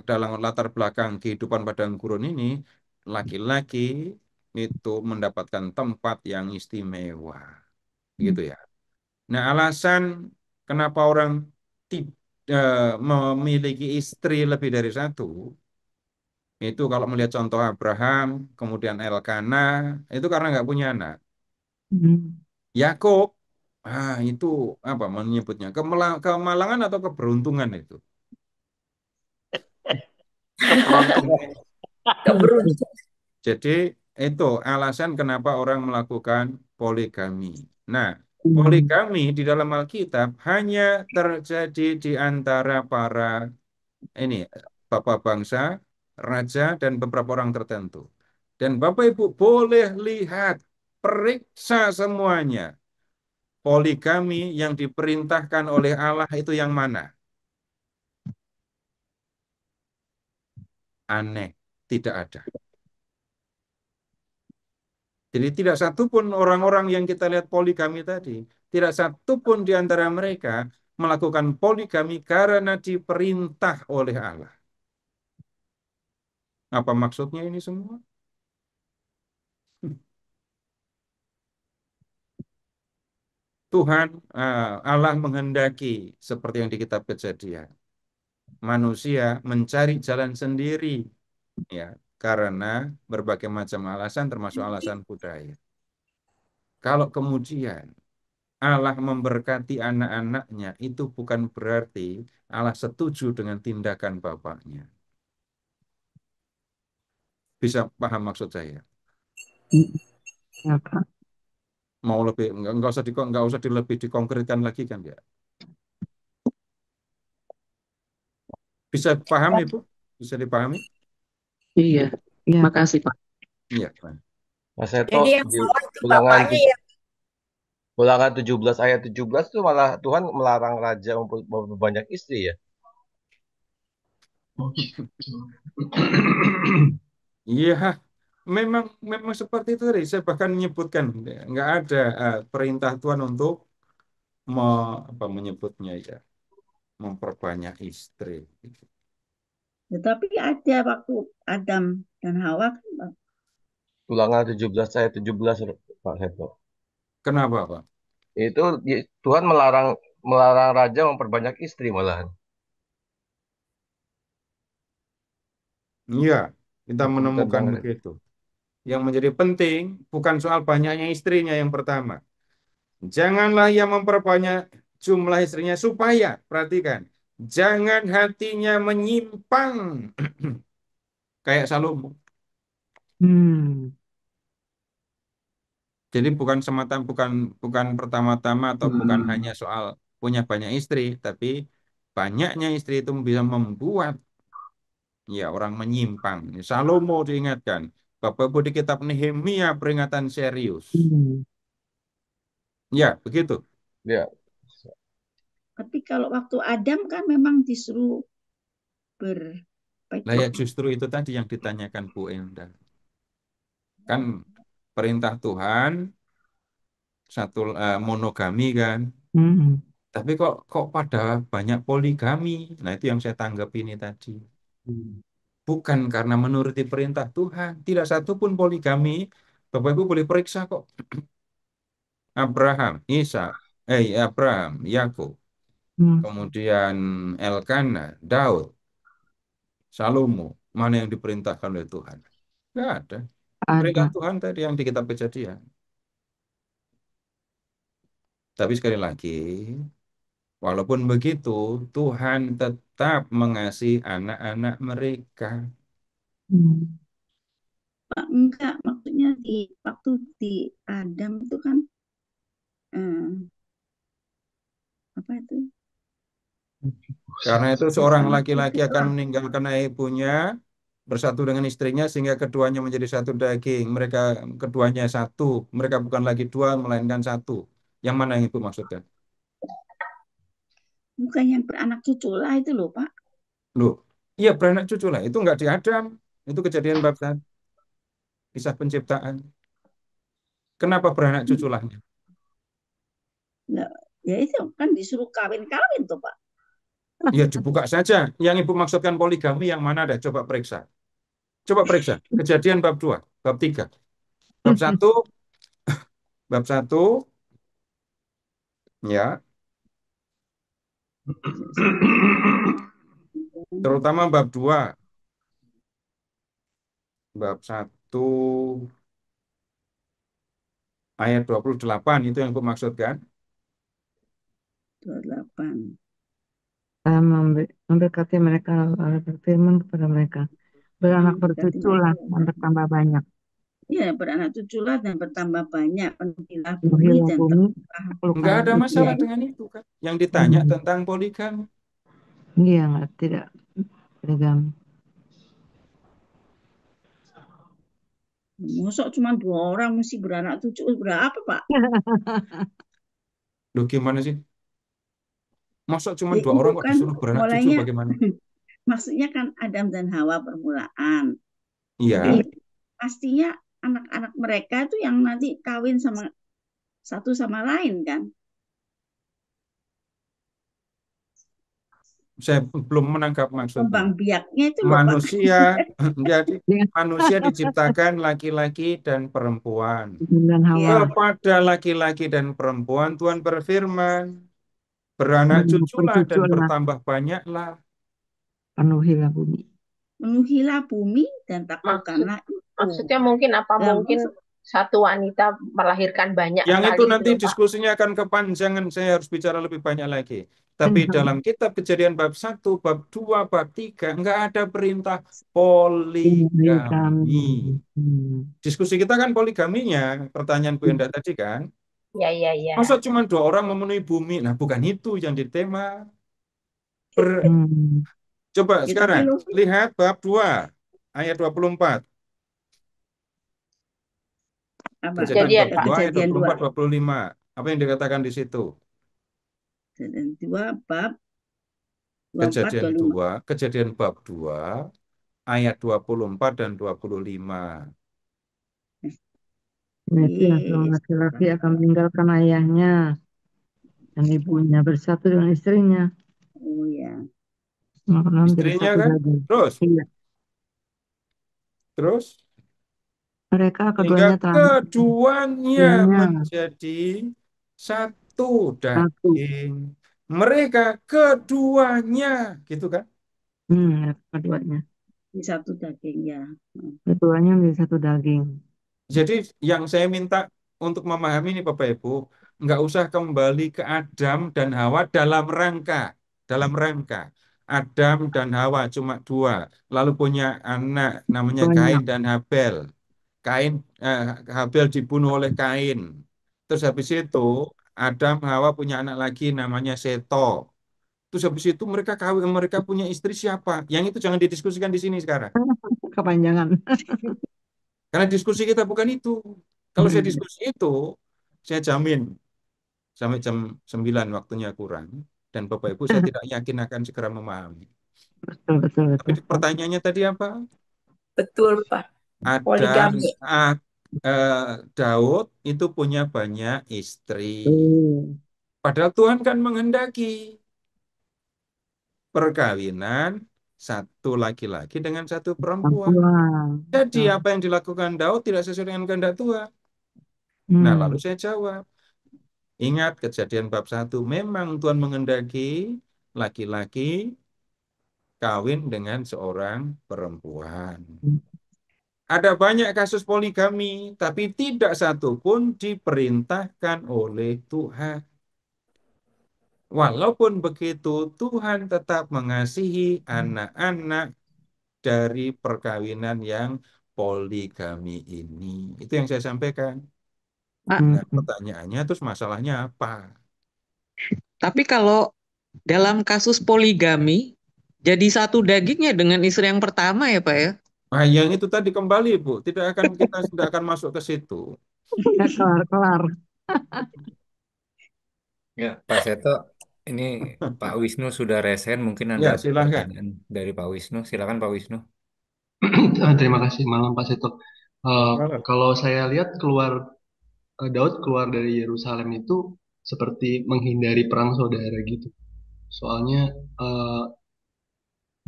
dalam latar belakang kehidupan padang gurun ini, laki-laki itu mendapatkan tempat yang istimewa. Gitu ya. Nah, alasan kenapa orang memiliki istri lebih dari satu, itu kalau melihat contoh Abraham, kemudian Elkana, itu karena nggak punya anak. Yakub, itu apa menyebutnya? Kemalangan atau keberuntungan itu? Keberuntungan. Keberuntungan. Jadi itu alasan kenapa orang melakukan poligami. Nah, poligami di dalam Alkitab hanya terjadi di antara para ini bapak bangsa, raja dan beberapa orang tertentu. Dan Bapak Ibu boleh lihat, periksa semuanya. Poligami yang diperintahkan oleh Allah itu yang mana? Aneh, tidak ada. Jadi tidak satu pun orang-orang yang kita lihat poligami tadi, tidak satu pun di antara mereka melakukan poligami karena diperintah oleh Allah. Apa maksudnya ini semua? Tuhan, Allah menghendaki seperti yang di kitab Kejadian. Manusia mencari jalan sendiri, ya, karena berbagai macam alasan, termasuk alasan budaya. Kalau kemudian Allah memberkati anak-anaknya, itu bukan berarti Allah setuju dengan tindakan bapaknya. Bisa paham maksud saya? Ya, Pak. Mau lebih nggak usah lebih dikonkretkan lagi kan ya? Bisa paham Ibu? Bisa dipahami? Iya, Iya, Pak. makasih Pak. Iya, Pak. Mas Seto Jadi yang di salah itu ulangan bapaknya ya. ulangan 17 ayat 17 itu malah Tuhan melarang raja memperbanyak istri ya. Iya, memang memang seperti itu tadi. Saya bahkan menyebutkan nggak ada perintah Tuhan untuk menyebutnya ya, memperbanyak istri. Tetapi ada waktu Adam dan Hawa kan, Ulangan 17 ayat 17 Pak Seto. Kenapa, Pak? Itu Tuhan melarang melarang raja memperbanyak istri malahan. Iya, kita menemukan Tentang begitu. Yang menjadi penting bukan soal banyaknya istrinya yang pertama. Janganlah ia memperbanyak jumlah istrinya supaya, perhatikan, jangan hatinya menyimpang kayak Salomo. Hmm. Jadi bukan semata bukan bukan pertama-tama atau bukan hanya soal punya banyak istri, tapi banyaknya istri itu bisa membuat ya orang menyimpang. Salomo diingatkan, Bapak Ibu di kitab Nehemia peringatan serius. Hmm. Ya, begitu. ya. tapi kalau waktu Adam kan memang disuruh ber apa Lah itu, ya justru itu tadi yang ditanyakan Bu Enda. Kan perintah Tuhan satu monogami kan. Hmm. Tapi kok pada banyak poligami. Nah, itu yang saya tanggap ini tadi. Bukan karena menuruti perintah Tuhan. Tidak satu pun poligami. Bapak Ibu boleh periksa kok. Abraham, Abraham, Yakub, Hmm. kemudian Elkana, Daud, Salomo. Mana yang diperintahkan oleh Tuhan? Tidak ada. Perintah Ada. Tuhan tadi yang di kitab Kejadian. Tapi sekali lagi, walaupun begitu, Tuhan tetap mengasihi anak-anak mereka. Hmm. Pak, enggak, maksudnya di waktu di Adam itu kan apa itu, Karena itu yang seorang anak laki-laki cucu akan lah. meninggalkan ayah ibunya, bersatu dengan istrinya sehingga keduanya menjadi satu daging. Mereka keduanya satu. Mereka bukan lagi dua, melainkan satu. Yang mana yang Ibu maksudkan? Bukan yang beranak cucu lah itu loh Pak. Loh, iya beranak cucu lah. Itu nggak di Adam. Itu kejadian bab 1, kisah penciptaan. Kenapa beranak cucu lahnya? Nggak, ya itu kan disuruh kawin-kawin tuh Pak. Ya dibuka saja. Yang Ibu maksudkan poligami yang mana ada? Coba periksa. Coba periksa. Kejadian bab 2, bab 3. Bab 1, bab 1, ya, terutama bab 2, bab 1 ayat 28 itu yang Ibu maksudkan. 28. Memberkati mereka lalu Allah berfirman kepada mereka, beranak Berarti bercuculah dan bertambah banyak. ya beranak cucu lah dan bertambah banyak, penuhilah bumi Penuhilah dan bumi, teruslah. Nggak taklukkanlah ada bumi. masalah Ya, dengan itu kan. Yang ditanya Hmm. tentang poligami. Iya, nggak, tidak poligami. Mosok cuma 2 orang mesti beranak 7 berapa, Pak? Loh gimana sih? Masa cuma Ya, 2 orang itu kok kan disuruh beranak cucu mulainya bagaimana? maksudnya kan Adam dan Hawa permulaan. Jadi Iya, pastinya anak-anak mereka itu yang nanti kawin sama satu sama lain kan. saya belum menangkap maksudnya. Kembang biaknya itu loh, Pak. Manusia, jadi Ya, manusia diciptakan laki-laki dan perempuan. dan Hawa. Iya. Kepada laki-laki dan perempuan Tuhan berfirman, beranak cuculah dan Bercucuklah, bertambah banyaklah. penuhilah bumi. Penuhilah bumi dan Maksud taklukkanlah itu. maksudnya mungkin apa Nah, mungkin satu wanita melahirkan banyak Yang itu sekali nanti gitu loh, Pak. diskusinya akan kepanjangan, saya harus bicara lebih banyak lagi. Tapi Benar. dalam kitab Kejadian bab 1, bab 2, bab 3, nggak ada perintah Ini poligami. kami. Diskusi kita kan poligaminya, pertanyaan Bu Endah tadi kan. Ya, ya, ya. Masa cuma 2 orang memenuhi bumi? Nah, bukan itu yang ditema. Hmm. Coba ya tapi sekarang, lu lihat bab 2, ayat 24. apa? Kejadian Kejadian, bab Pak. 2, ayat Kejadian 24, 25. Apa yang dikatakan di situ? Kejadian 2 bab 24 Kejadian 25. 2, kejadian bab 2, ayat 24 dan 25. Itu yang seorang Yes. laki-laki akan meninggalkan ayahnya dan ibunya bersatu dengan istrinya. Oh ya. Maka menjadi Istrinya satu kan? daging. Terus, Iya. terus, Mereka sehingga keduanya telah keduanya menjadinya menjadi satu satu. daging. Mereka keduanya, gitu kan? Keduanya. Di satu daging ya. Keduanya menjadi satu daging. Jadi yang saya minta untuk memahami ini Bapak Ibu, nggak usah kembali ke Adam dan Hawa dalam rangka. Adam dan Hawa cuma 2, lalu punya anak namanya Kain Banyak. dan Habel. Kain, eh, Habel dibunuh oleh Kain. Terus habis itu Adam Hawa punya anak lagi namanya Seto. Terus habis itu mereka kawin, mereka punya istri siapa? Yang itu jangan didiskusikan di sini sekarang. Kepanjangan. Karena diskusi kita bukan itu. Kalau saya diskusi itu, saya jamin sampai jam 9 waktunya kurang. Dan Bapak Ibu saya tidak yakin akan segera memahami. Betul, betul, Tapi betul. pertanyaannya tadi apa? Betul, Pak. Ada Poligami. ah, eh, Daud itu punya banyak istri. Padahal Tuhan kan menghendaki perkawinan satu laki-laki dengan satu perempuan. Perempuan. Jadi Betul. apa yang dilakukan Daud tidak sesuai dengan kehendak Tuhan. Nah, lalu saya jawab, ingat Kejadian bab 1, memang Tuhan menghendaki laki-laki kawin dengan seorang perempuan. Ada banyak kasus poligami, tapi tidak satu pun diperintahkan oleh Tuhan. Walaupun begitu, Tuhan tetap mengasihi anak-anak dari perkawinan yang poligami ini. Itu yang saya sampaikan. Nah, pertanyaannya terus masalahnya apa? Tapi kalau dalam kasus poligami, jadi satu dagingnya dengan istri yang pertama ya Pak ya? Nah, yang itu tadi kembali, Bu. Kita tidak akan masuk ke situ. Kelar-kelar. Ya, Pak Seto, ini Pak Wisnu sudah resen, mungkin Anda Ya, ada silahkan. pertanyaan dari Pak Wisnu. Silakan Pak Wisnu. Terima kasih malam Pak Seto. Malam. Kalau saya lihat Daud keluar dari Yerusalem itu seperti menghindari perang saudara gitu. Soalnya eh,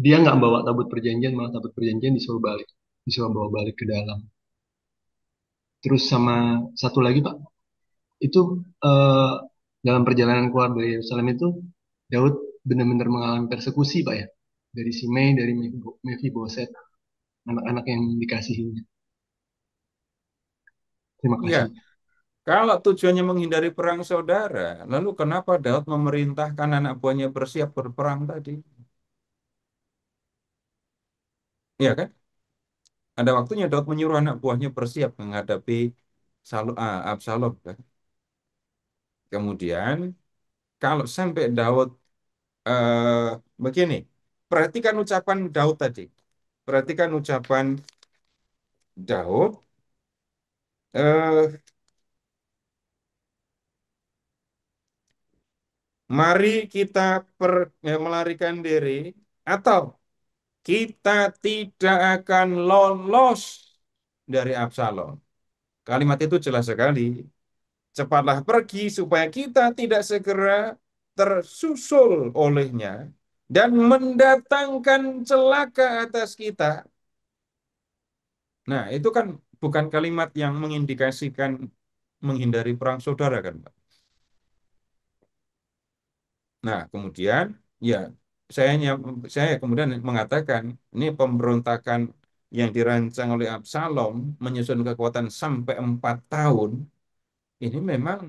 dia nggak bawa tabut perjanjian, malah tabut perjanjian disuruh bawa balik ke dalam. Terus sama satu lagi Pak, itu eh, dalam perjalanan keluar dari Yerusalem itu Daud benar-benar mengalami persekusi Pak ya, dari Simei, dari Mephiboset, anak-anak yang dikasihinya. Terima Ya, kasih. kalau tujuannya menghindari perang saudara, lalu kenapa Daud memerintahkan anak buahnya bersiap berperang tadi? Iya kan? Ada waktunya Daud menyuruh anak buahnya bersiap menghadapi Absalom kan? Kemudian, kalau sampai Daud begini, perhatikan ucapan Daud tadi. Perhatikan ucapan Daud eh, mari kita melarikan diri, atau kita tidak akan lolos dari Absalom. Kalimat itu jelas sekali. Cepatlah pergi supaya kita tidak segera tersusul olehnya dan mendatangkan celaka atas kita. Nah, itu kan bukan kalimat yang mengindikasikan menghindari perang saudara kan, Pak? Nah, kemudian ya saya saya kemudian mengatakan ini pemberontakan yang dirancang oleh Absalom menyusun kekuatan sampai 4 tahun. Ini memang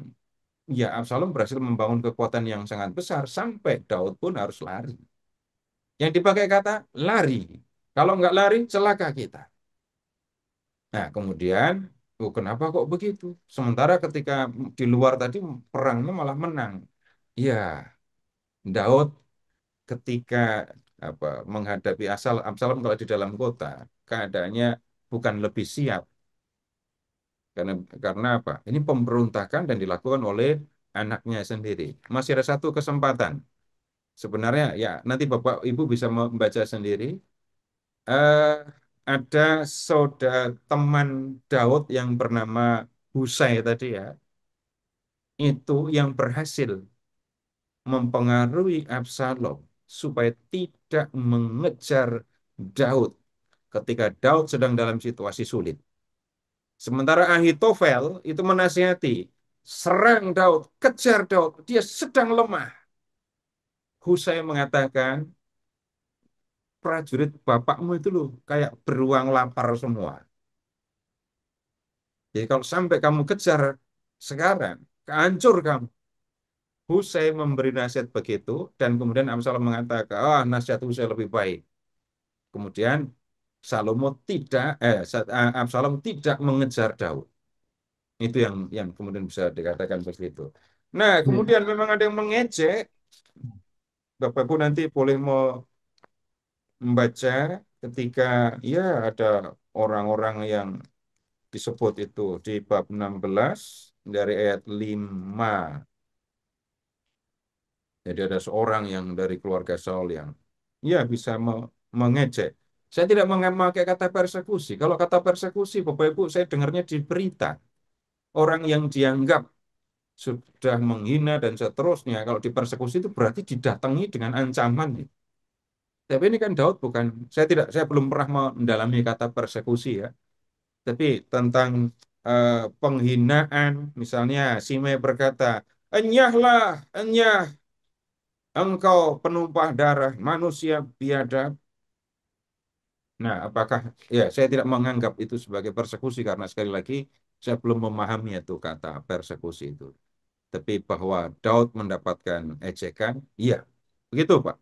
ya Absalom berhasil membangun kekuatan yang sangat besar sampai Daud pun harus lari. Yang dipakai kata lari. Kalau nggak lari, celaka kita. Nah, kemudian, oh, kenapa kok begitu? Sementara ketika di luar tadi perangnya malah menang. Ya, Daud ketika menghadapi Absalom kalau di dalam kota, keadaannya bukan lebih siap. Karena karena apa? Ini pemberontakan dan dilakukan oleh anaknya sendiri. Masih ada satu kesempatan. Sebenarnya ya nanti Bapak Ibu bisa membaca sendiri. Eh, ada saudara teman Daud yang bernama Husai tadi ya, itu yang berhasil mempengaruhi Absalom supaya tidak mengejar Daud ketika Daud sedang dalam situasi sulit. Sementara Ahitofel itu menasihati, serang Daud, kejar Daud, dia sedang lemah. Husai mengatakan, prajurit bapakmu itu loh kayak beruang lapar semua. Jadi kalau sampai kamu kejar sekarang, hancur kamu. Husai memberi nasihat begitu, dan kemudian Absalom mengatakan, nasihat Husai lebih baik. Kemudian Absalom tidak mengejar Daud. Itu yang kemudian bisa dikatakan begitu. Nah, kemudian memang ada yang mengejek. Bapak Ibu nanti boleh mau membaca ketika ya ada orang-orang yang disebut itu di bab 16 dari ayat 5. Jadi ada seorang yang dari keluarga Saul yang ya bisa mengejek. Saya tidak memakai kata persekusi. Kalau kata persekusi, Bapak Ibu, saya dengarnya di berita. Orang yang dianggap sudah menghina dan seterusnya. Kalau dipersekusi itu berarti didatangi dengan ancaman. Tapi ini kan Daud bukan. Saya belum pernah mendalami kata persekusi ya. Tapi tentang penghinaan, misalnya Simei berkata, enyahlah, enyah, engkau penumpah darah, manusia biadab. Nah, apakah ya saya tidak menganggap itu sebagai persekusi karena sekali lagi saya belum memahami itu kata persekusi itu. Tapi bahwa Daud mendapatkan ejekan, iya. Begitu, Pak.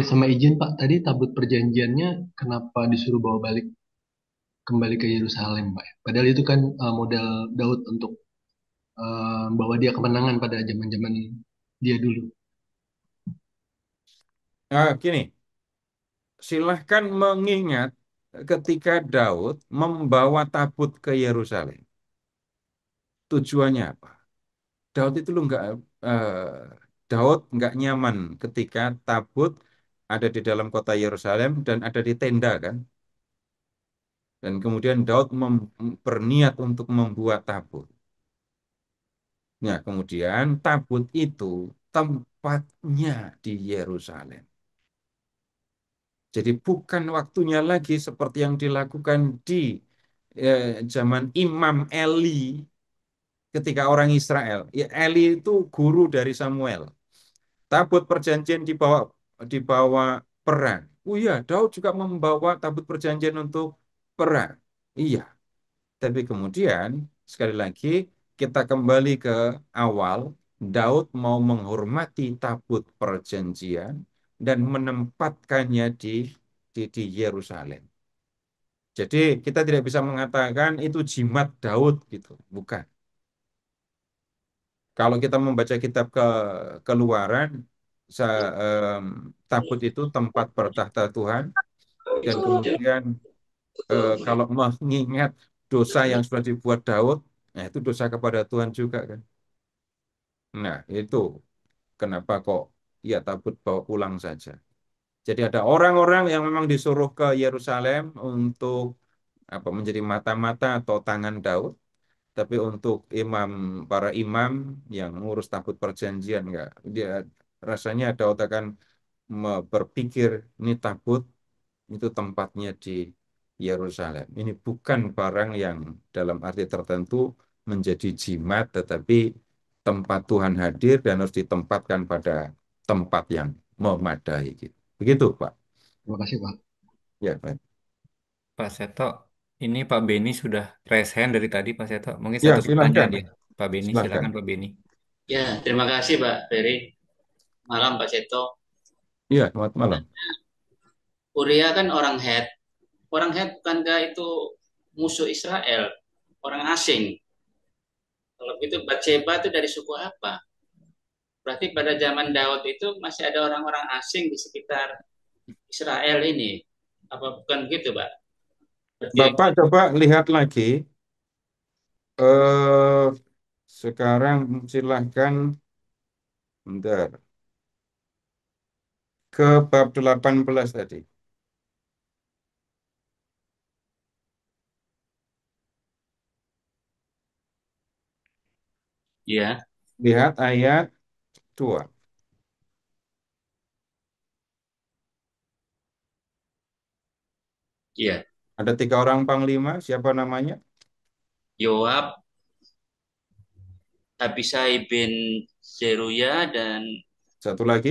Sama izin Pak, tadi tabut perjanjiannya kenapa disuruh bawa balik kembali ke Yerusalem Pak? Padahal itu kan modal Daud untuk bawa dia kemenangan pada zaman-zaman dia dulu. Gini, silahkan mengingat ketika Daud membawa tabut ke Yerusalem. Tujuannya apa? Daud itu lu Daud nggak nyaman ketika tabut ada di dalam kota Yerusalem dan ada di tenda kan. Dan kemudian Daud berniat untuk membuat tabut. Nah, kemudian tabut itu tempatnya di Yerusalem. Jadi bukan waktunya lagi seperti yang dilakukan di zaman Imam Eli ketika orang Israel. Ya, Eli itu guru dari Samuel. Tabut perjanjian dibawa perang. Oh iya, Daud juga membawa tabut perjanjian untuk perang. Iya, tapi kemudian sekali lagi kita kembali ke awal. Daud mau menghormati tabut perjanjian dan menempatkannya di Yerusalem. Jadi kita tidak bisa mengatakan itu jimat Daud gitu, bukan. Kalau kita membaca kitab Keluaran, tabut itu tempat bertahta Tuhan, dan kemudian kalau mengingat dosa yang sudah dibuat Daud, nah itu dosa kepada Tuhan juga kan. Nah, itu kenapa kok ya tabut bawa pulang saja. Jadi ada orang-orang yang memang disuruh ke Yerusalem untuk apa menjadi mata-mata atau tangan Daud, tapi untuk para imam yang ngurus tabut perjanjian enggak. Dia rasanya Daud akan berpikir ini tabut itu tempatnya di Yerusalem. Ini bukan barang yang dalam arti tertentu menjadi jimat, tetapi tempat Tuhan hadir dan harus ditempatkan pada tempat yang memadai. Gitu. Begitu, Pak. Terima kasih, Pak. Ya, Pak. Pak Seto, ini Pak Beni sudah raise hand dari tadi, Pak Seto. Mungkin Ya, satu pertanyaan silahkan. dia. Pak Beni, Silahkan. silakan Pak Beni. Ya, terima kasih Pak Ferry. Malam Pak Seto. Iya, selamat malam. Uria kan orang Het. Orang Het bukankah itu musuh Israel? Orang asing. Kalau gitu Batseba itu dari suku apa? Berarti pada zaman Daud itu masih ada orang-orang asing di sekitar Israel ini. Apa bukan begitu, Pak? Berarti, Bapak coba lihat lagi. Eh, sekarang silahkan, bentar, ke bab 18 tadi. ya, Lihat ayat 2. ya. Ada 3 orang panglima, siapa namanya? Yoab, Abisai bin Zeruya dan Satu lagi.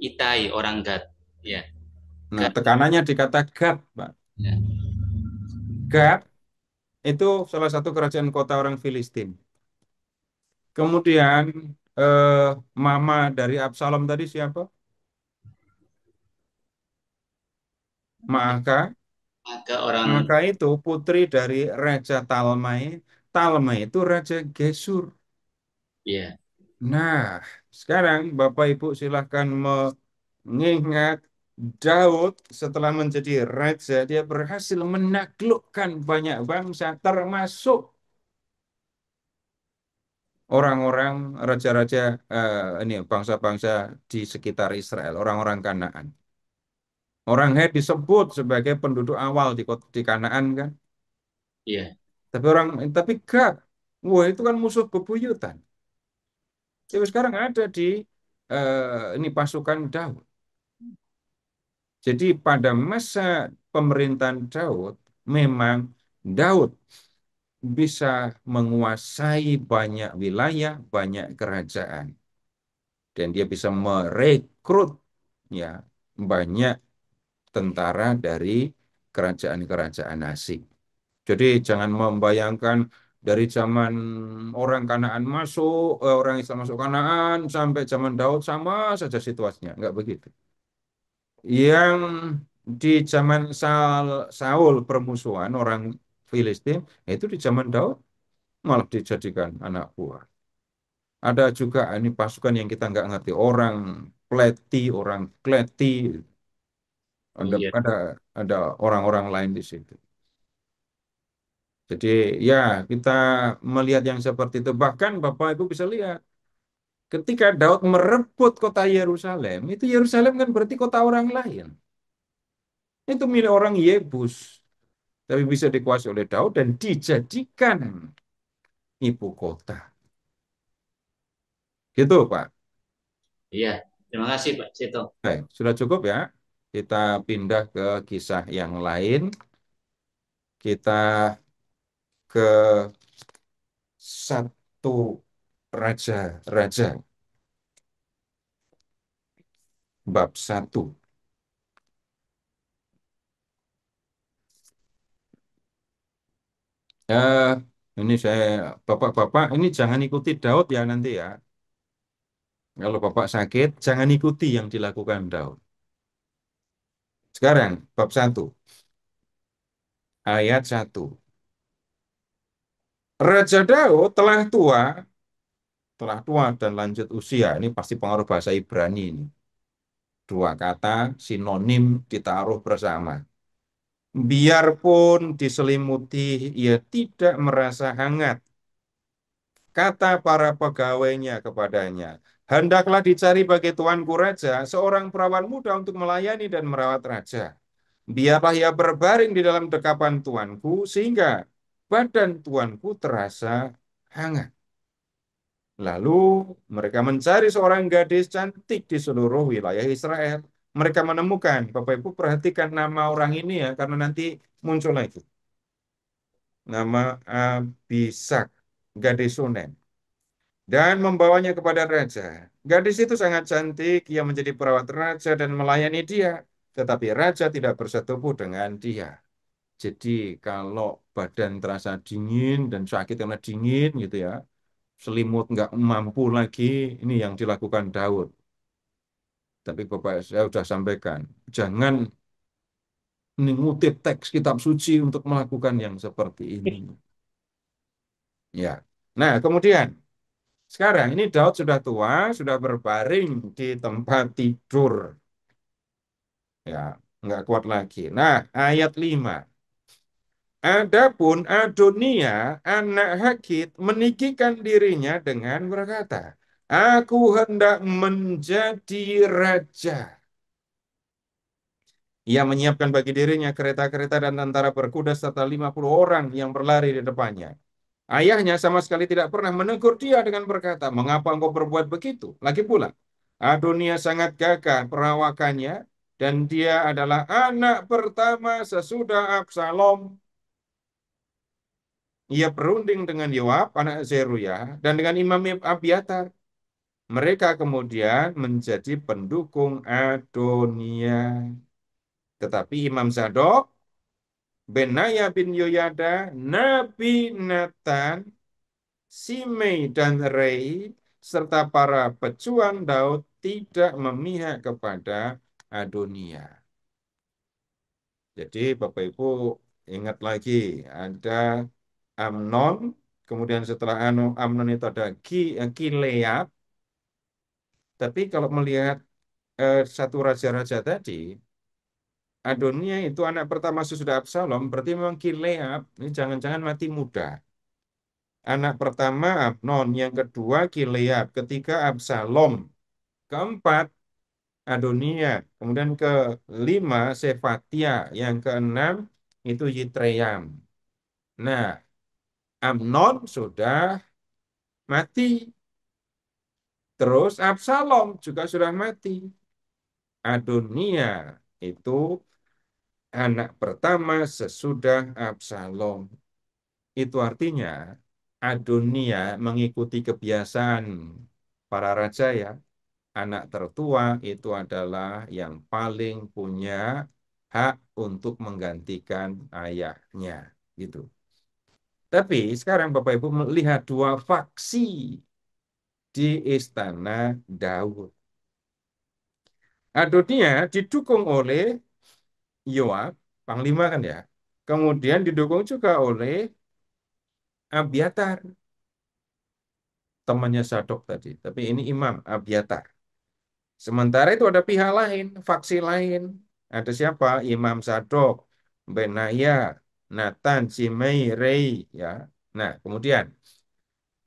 Itai orang Gad. Ya, Nah, Gad. tekanannya di kata Gad, Pak. Ya. Gad itu salah satu kerajaan kota orang Filistin. Kemudian mama dari Absalom tadi siapa? Maaka. Maka orang Maaka itu putri dari Raja Talmai. Talmai itu Raja Gesur. ya, Nah, sekarang Bapak Ibu silahkan mengingat Daud setelah menjadi raja, dia berhasil menaklukkan banyak bangsa, termasuk orang-orang raja-raja ini bangsa-bangsa di sekitar Israel, orang-orang Kanaan. Orang Het disebut sebagai penduduk awal di Kanaan kan. ya, Tapi Gad, wah itu kan musuh bebuyutan. Tapi sekarang ada di ini pasukan Daud. Jadi pada masa pemerintahan Daud, memang Daud bisa menguasai banyak wilayah, banyak kerajaan. Dan dia bisa merekrut ya banyak tentara dari kerajaan-kerajaan asing. Jadi jangan membayangkan dari zaman orang Kanaan masuk, orang Islam masuk Kanaan sampai zaman Daud sama saja situasinya, enggak begitu. Yang di zaman Saul permusuhan orang Filistin, itu di zaman Daud malah dijadikan anak buah. Ada juga ini pasukan yang kita nggak ngerti, orang Pleti, orang Kleti, ada iya, ada ada orang-orang lain di situ. Jadi ya kita melihat yang seperti itu. Bahkan Bapak Ibu bisa lihat ketika Daud merebut kota Yerusalem, itu Yerusalem kan berarti kota orang lain. Itu milik orang Yebus. Tapi bisa dikuasai oleh Daud dan dijadikan ibu kota. Gitu Pak. iya. Terima kasih Pak Seto. Baik, sudah cukup ya. Kita pindah ke kisah yang lain. Kita ke satu raja-raja bab 1. Eh, ini saya Bapak-bapak ini jangan ikuti Daud ya nanti ya. Kalau Bapak sakit, jangan ikuti yang dilakukan Daud. Sekarang bab 1 ayat 1. Raja Daud telah tua dan lanjut usia. Ini pasti pengaruh bahasa Ibrani ini. Dua kata sinonim ditaruh bersama. Biarpun diselimuti, ia tidak merasa hangat. Kata para pegawainya kepadanya, hendaklah dicari bagi tuanku raja seorang perawan muda untuk melayani dan merawat raja. Biarlah ia berbaring di dalam dekapan tuanku sehingga badan tuanku terasa hangat. Lalu mereka mencari seorang gadis cantik di seluruh wilayah Israel. Mereka menemukan, Bapak Ibu perhatikan nama orang ini ya, karena nanti muncul lagi. Nama Abisak, gadis Sunem. Dan membawanya kepada raja. Gadis itu sangat cantik, ia menjadi perawat raja dan melayani dia. Tetapi raja tidak bersetubuh dengan dia. Jadi kalau badan terasa dingin dan sakit karena dingin gitu ya, selimut nggak mampu lagi, ini yang dilakukan Daud. Tapi Bapak saya sudah sampaikan, jangan ngutip teks kitab suci untuk melakukan yang seperti ini. Ya. Nah, kemudian sekarang ini Daud sudah tua, sudah berbaring di tempat tidur. Ya, nggak kuat lagi. Nah, ayat 5. Adapun Adonia, anak Hagit, meninggikan dirinya dengan berkata, Aku hendak menjadi raja. Ia menyiapkan bagi dirinya kereta-kereta dan tentara berkuda serta 50 orang yang berlari di depannya. Ayahnya sama sekali tidak pernah menegur dia dengan berkata, mengapa engkau berbuat begitu? Lagi pula, Adonia sangat gagah perawakannya dan dia adalah anak pertama sesudah Absalom. Ia berunding dengan Yoab, anak Zeruya, dan dengan Imam Abiatar. Mereka kemudian menjadi pendukung Adonia. Tetapi Imam Zadok, Benaya bin Yoyada, Nabi Nathan, Simei dan Rei, serta para pejuang Daud tidak memihak kepada Adonia. Jadi Bapak Ibu ingat lagi, ada Amnon, kemudian setelah Amnon itu ada Gilead. Tapi kalau melihat satu raja-raja tadi, Adonia itu anak pertama sesudah Absalom, berarti memang Gilead, ini jangan-jangan mati muda. Anak pertama Amnon, yang kedua Gilead, ketiga Absalom, keempat Adonia, kemudian kelima Sefatia, yang keenam itu Yitream. Nah, Amnon sudah mati, terus Absalom juga sudah mati. Adonia itu anak pertama sesudah Absalom. Itu artinya Adonia mengikuti kebiasaan para raja ya. Anak tertua itu adalah yang paling punya hak untuk menggantikan ayahnya. Gitu. Tapi sekarang Bapak Ibu melihat dua faksi di istana Daud. Adonia didukung oleh Yoab, panglima kan ya. Kemudian didukung juga oleh Abiatar, temannya Sadok tadi. Tapi ini Imam Abiatar. Sementara itu ada pihak lain, faksi lain. Ada siapa? Imam Sadok, Benaya, Nathan, Simei, Rei. Ya. Nah, kemudian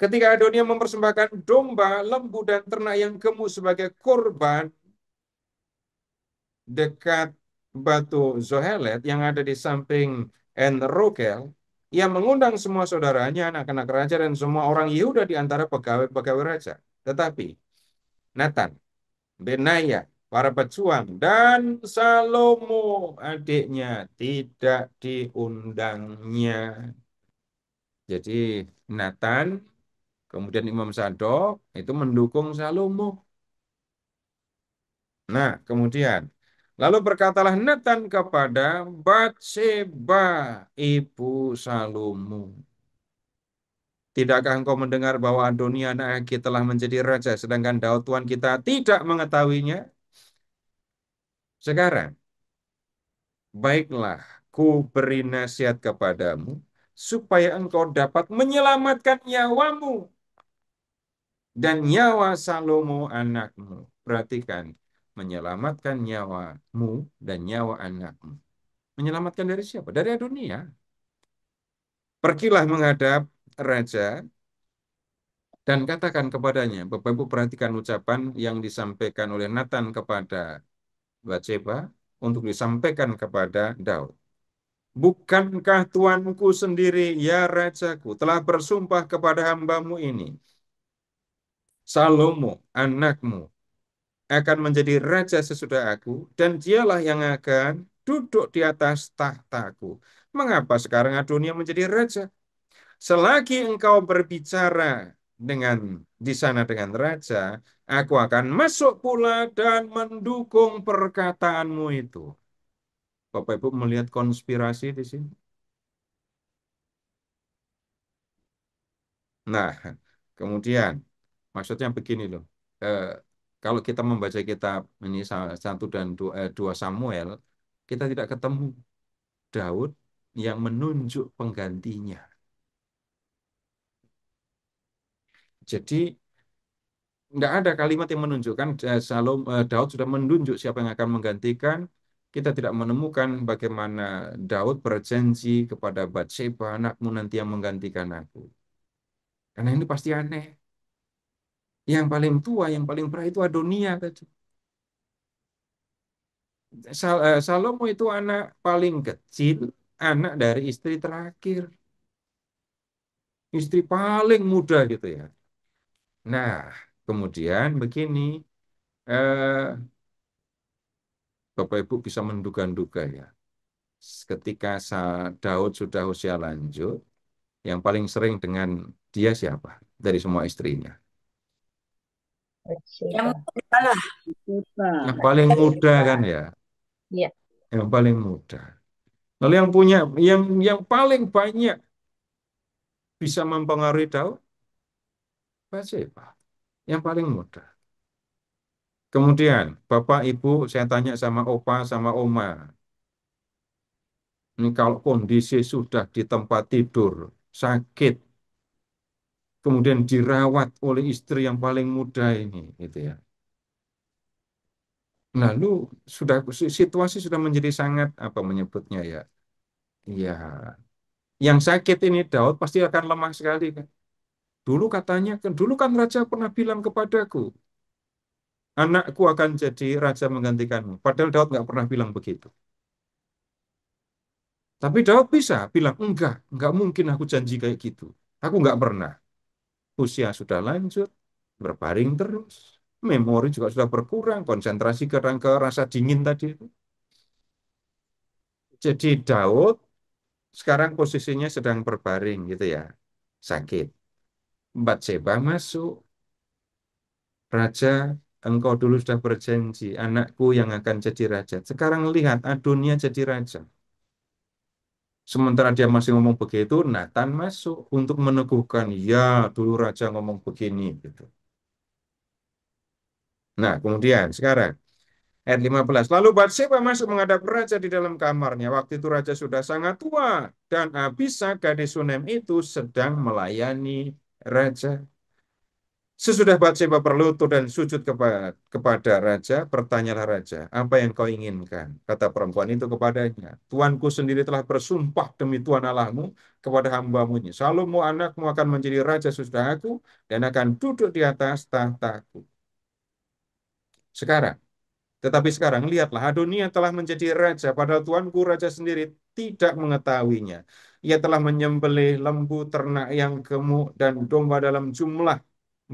ketika Adonia mempersembahkan domba, lembu, dan ternak yang gemuk sebagai korban dekat batu Zohelet yang ada di samping En Rogel, ia mengundang semua saudaranya, anak-anak raja, dan semua orang Yehuda di antara pegawai-pegawai raja. Tetapi Nathan, Benaya, para pejuang, dan Salomo adiknya tidak diundangnya. Jadi Nathan, kemudian Imam Sadok itu mendukung Salomo. Nah, kemudian lalu berkatalah Nathan kepada Batseba, ibu Salomo. Tidakkah engkau mendengar bahwa Adonia anak Hagit telah menjadi raja, sedangkan Daud Tuhan kita tidak mengetahuinya? Sekarang, baiklah, ku beri nasihat kepadamu, supaya engkau dapat menyelamatkan nyawamu dan nyawa Salomo anakmu. Perhatikan, menyelamatkan nyawamu dan nyawa anakmu. Menyelamatkan dari siapa? Dari Adonia. Pergilah menghadap raja dan katakan kepadanya, Bapak Ibu perhatikan ucapan yang disampaikan oleh Nathan kepada Batseba untuk disampaikan kepada Daud. Bukankah tuanku sendiri, ya rajaku, telah bersumpah kepada hambamu ini, Salomo, anakmu, akan menjadi raja sesudah aku, dan dialah yang akan duduk di atas tahtaku. Mengapa sekarang Adonia menjadi raja? Selagi engkau berbicara di sana dengan raja, aku akan masuk pula dan mendukung perkataanmu itu. Bapak Ibu melihat konspirasi di sini. Nah, kemudian maksudnya begini loh. Eh, Kalau kita membaca kitab ini 1 dan 2 Samuel, kita tidak ketemu Daud yang menunjuk penggantinya. Jadi nggak ada kalimat yang menunjukkan Daud sudah menunjuk siapa yang akan menggantikan. Kita tidak menemukan bagaimana Daud berjanji kepada Batseba, anakmu nanti yang menggantikan aku. Karena ini pasti aneh. Yang paling tua, yang paling berah itu Adonia tadi. Salomo itu anak paling kecil, anak dari istri terakhir, istri paling muda gitu ya. Nah, kemudian begini, eh, Bapak Ibu bisa menduga-duga ya. Ketika Daud sudah usia lanjut, yang paling sering dengan dia siapa dari semua istrinya? Yang Bathsheba. muda lah. Kita. Yang paling muda kan ya, Iya. yang paling muda. Lalu yang punya, yang paling banyak bisa mempengaruhi Daud, Bathsheba, yang paling muda. Kemudian, Bapak, Ibu, saya tanya sama Opa, sama Oma. Ini kalau kondisi sudah di tempat tidur, sakit, kemudian dirawat oleh istri yang paling muda ini, gitu ya. Lalu situasi sudah menjadi sangat apa menyebutnya ya. Ya, yang sakit ini Daud pasti akan lemah sekali kan. Dulu kan raja pernah bilang kepadaku, anakku akan jadi raja menggantikanmu. Padahal Daud nggak pernah bilang begitu. Tapi Daud bisa bilang, enggak mungkin aku janji kayak gitu. Aku nggak pernah. Usia sudah lanjut, berbaring terus. Memori juga sudah berkurang, konsentrasi ke rasa dingin tadi itu. Jadi Daud sekarang posisinya sedang berbaring gitu ya, sakit. Batseba masuk, raja, engkau dulu sudah berjanji, anakku yang akan jadi raja. Sekarang lihat, Adonia jadi raja. Sementara dia masih ngomong begitu, Nathan masuk untuk meneguhkan, ya dulu raja ngomong begini gitu. Nah, kemudian sekarang ayat 15. Lalu Batseba masuk menghadap raja di dalam kamarnya. Waktu itu raja sudah sangat tua dan Abishag gadis Sunem itu sedang melayani raja. Sesudah Batseba berlutut dan sujud kepada raja, bertanyalah raja, apa yang kau inginkan? Kata perempuan itu kepadanya, Tuanku sendiri telah bersumpah demi Tuhan Allahmu kepada hambamu ini. Salomo anakmu akan menjadi raja sesudah aku dan akan duduk di atas tahtaku. Tetapi sekarang lihatlah Adonia telah menjadi raja, padahal tuanku raja sendiri tidak mengetahuinya. Ia telah menyembelih lembu ternak yang gemuk dan domba dalam jumlah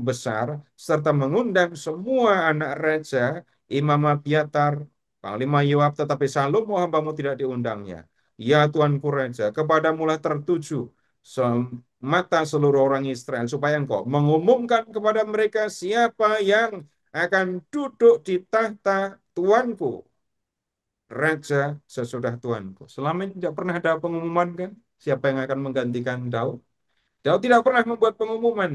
besar, serta mengundang semua anak raja, Imam Abiatar, Panglima Yoab, tetapi Salomo hambamu tidak diundangnya. Ya tuanku raja, kepadamulah tertuju mata seluruh orang Israel, supaya engkau mengumumkan kepada mereka siapa yang akan duduk di tahta tuanku, raja sesudah tuanku. Selama ini tidak pernah ada pengumuman kan, siapa yang akan menggantikan Daud. Daud tidak pernah membuat pengumuman.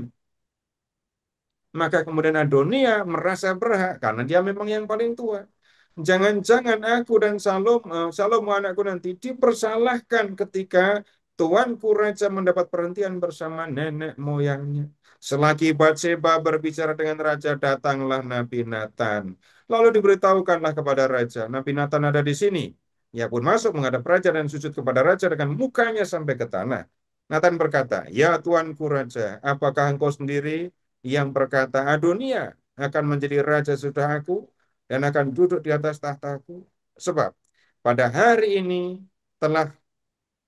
Maka kemudian Adonia merasa berhak karena dia memang yang paling tua. Jangan-jangan aku dan Salomo anakku nanti dipersalahkan ketika tuanku raja mendapat perhentian bersama nenek moyangnya. Selagi Batseba berbicara dengan raja, datanglah Nabi Nathan. Lalu diberitahukanlah kepada raja, Nabi Nathan ada di sini. Ia pun masuk menghadap raja dan sujud kepada raja dengan mukanya sampai ke tanah. Nathan berkata, "Ya Tuanku Raja, apakah engkau sendiri yang berkata, Adonia akan menjadi raja sesudah aku dan akan duduk di atas tahtaku? Sebab pada hari ini telah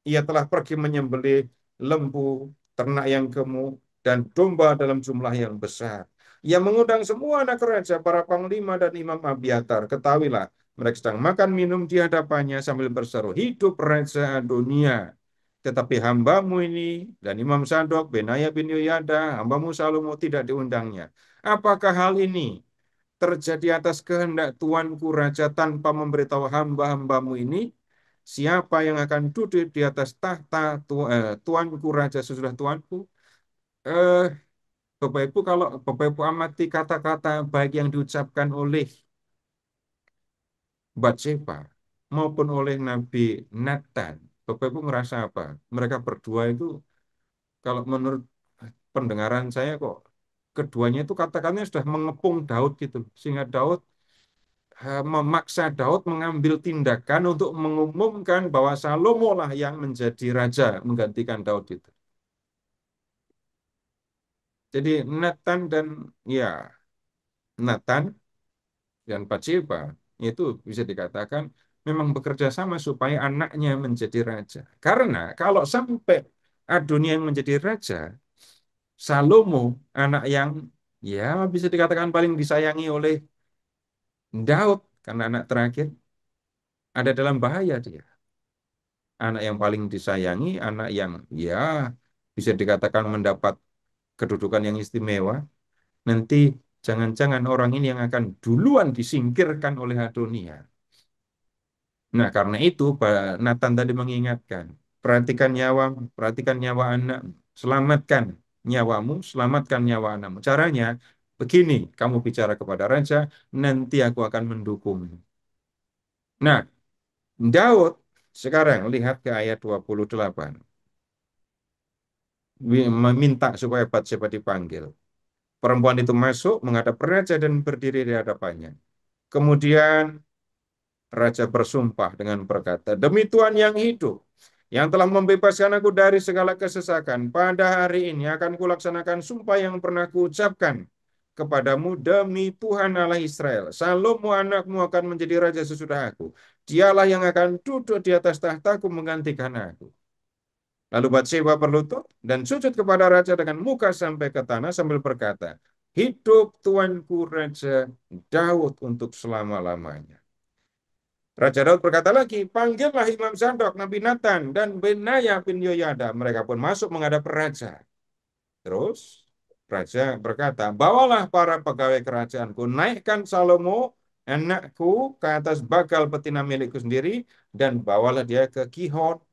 ia telah pergi menyembelih lembu, ternak yang gemuk, dan domba dalam jumlah yang besar. Ia mengundang semua anak raja, para panglima dan imam Abiatar. Ketahuilah, mereka sedang makan minum di hadapannya sambil berseru, hidup Raja Adonia. Tetapi hambamu ini dan Imam Sadok, Benaya bin Yoyada, hambamu Salomo tidak diundangnya. Apakah hal ini terjadi atas kehendak Tuanku Raja tanpa memberitahu hamba-hambamu ini? Siapa yang akan duduk di atas tahta Tuanku Raja sesudah Tuanku? Eh, Bapak Ibu, kalau Bapak Ibu amati kata-kata baik yang diucapkan oleh Batseba maupun oleh Nabi Nathan, Bapak Ibu ngerasa apa? Mereka berdua itu, kalau menurut pendengaran saya kok, keduanya itu kata-katanya sudah mengepung Daud gitu, sehingga Daud memaksa Daud mengambil tindakan untuk mengumumkan bahwa Salomo lah yang menjadi raja menggantikan Daud itu. Jadi Nathan dan Bathsheba itu bisa dikatakan memang bekerja sama supaya anaknya menjadi raja. Karena kalau sampai Adonia yang menjadi raja, Salomo anak yang ya bisa dikatakan paling disayangi oleh Daud karena anak terakhir ada dalam bahaya dia. Anak yang paling disayangi, anak yang ya bisa dikatakan mendapat kedudukan yang istimewa, nanti jangan-jangan orang ini yang akan duluan disingkirkan oleh Adonia. Nah, karena itu Pak Nathan tadi mengingatkan, perhatikan nyawa anak, selamatkan nyawamu, selamatkan nyawa anakmu. Caranya begini, kamu bicara kepada raja, nanti aku akan mendukungmu. Nah, Daud sekarang lihat ke ayat 28. Meminta supaya Batseba dipanggil. Perempuan itu masuk menghadap raja dan berdiri di hadapannya. Kemudian raja bersumpah dengan berkata, "Demi Tuhan yang hidup, yang telah membebaskan aku dari segala kesesakan, pada hari ini akan kulaksanakan sumpah yang pernah kuucapkan kepadamu demi Tuhan Allah Israel. Salomo anakmu akan menjadi raja sesudah aku. Dialah yang akan duduk di atas tahtaku menggantikan aku." Lalu Batseba berlutut dan sujud kepada raja dengan muka sampai ke tanah sambil berkata, "Hidup tuanku Raja Daud untuk selama-lamanya." Raja Daud berkata lagi, "Panggillah Imam Zadok, Nabi Nathan, dan Benaya bin Yoyada." Mereka pun masuk menghadap raja. Terus raja berkata, "Bawalah para pegawai kerajaanku, naikkan Salomo, anakku, ke atas bagal betina milikku sendiri, dan bawalah dia ke Gihon.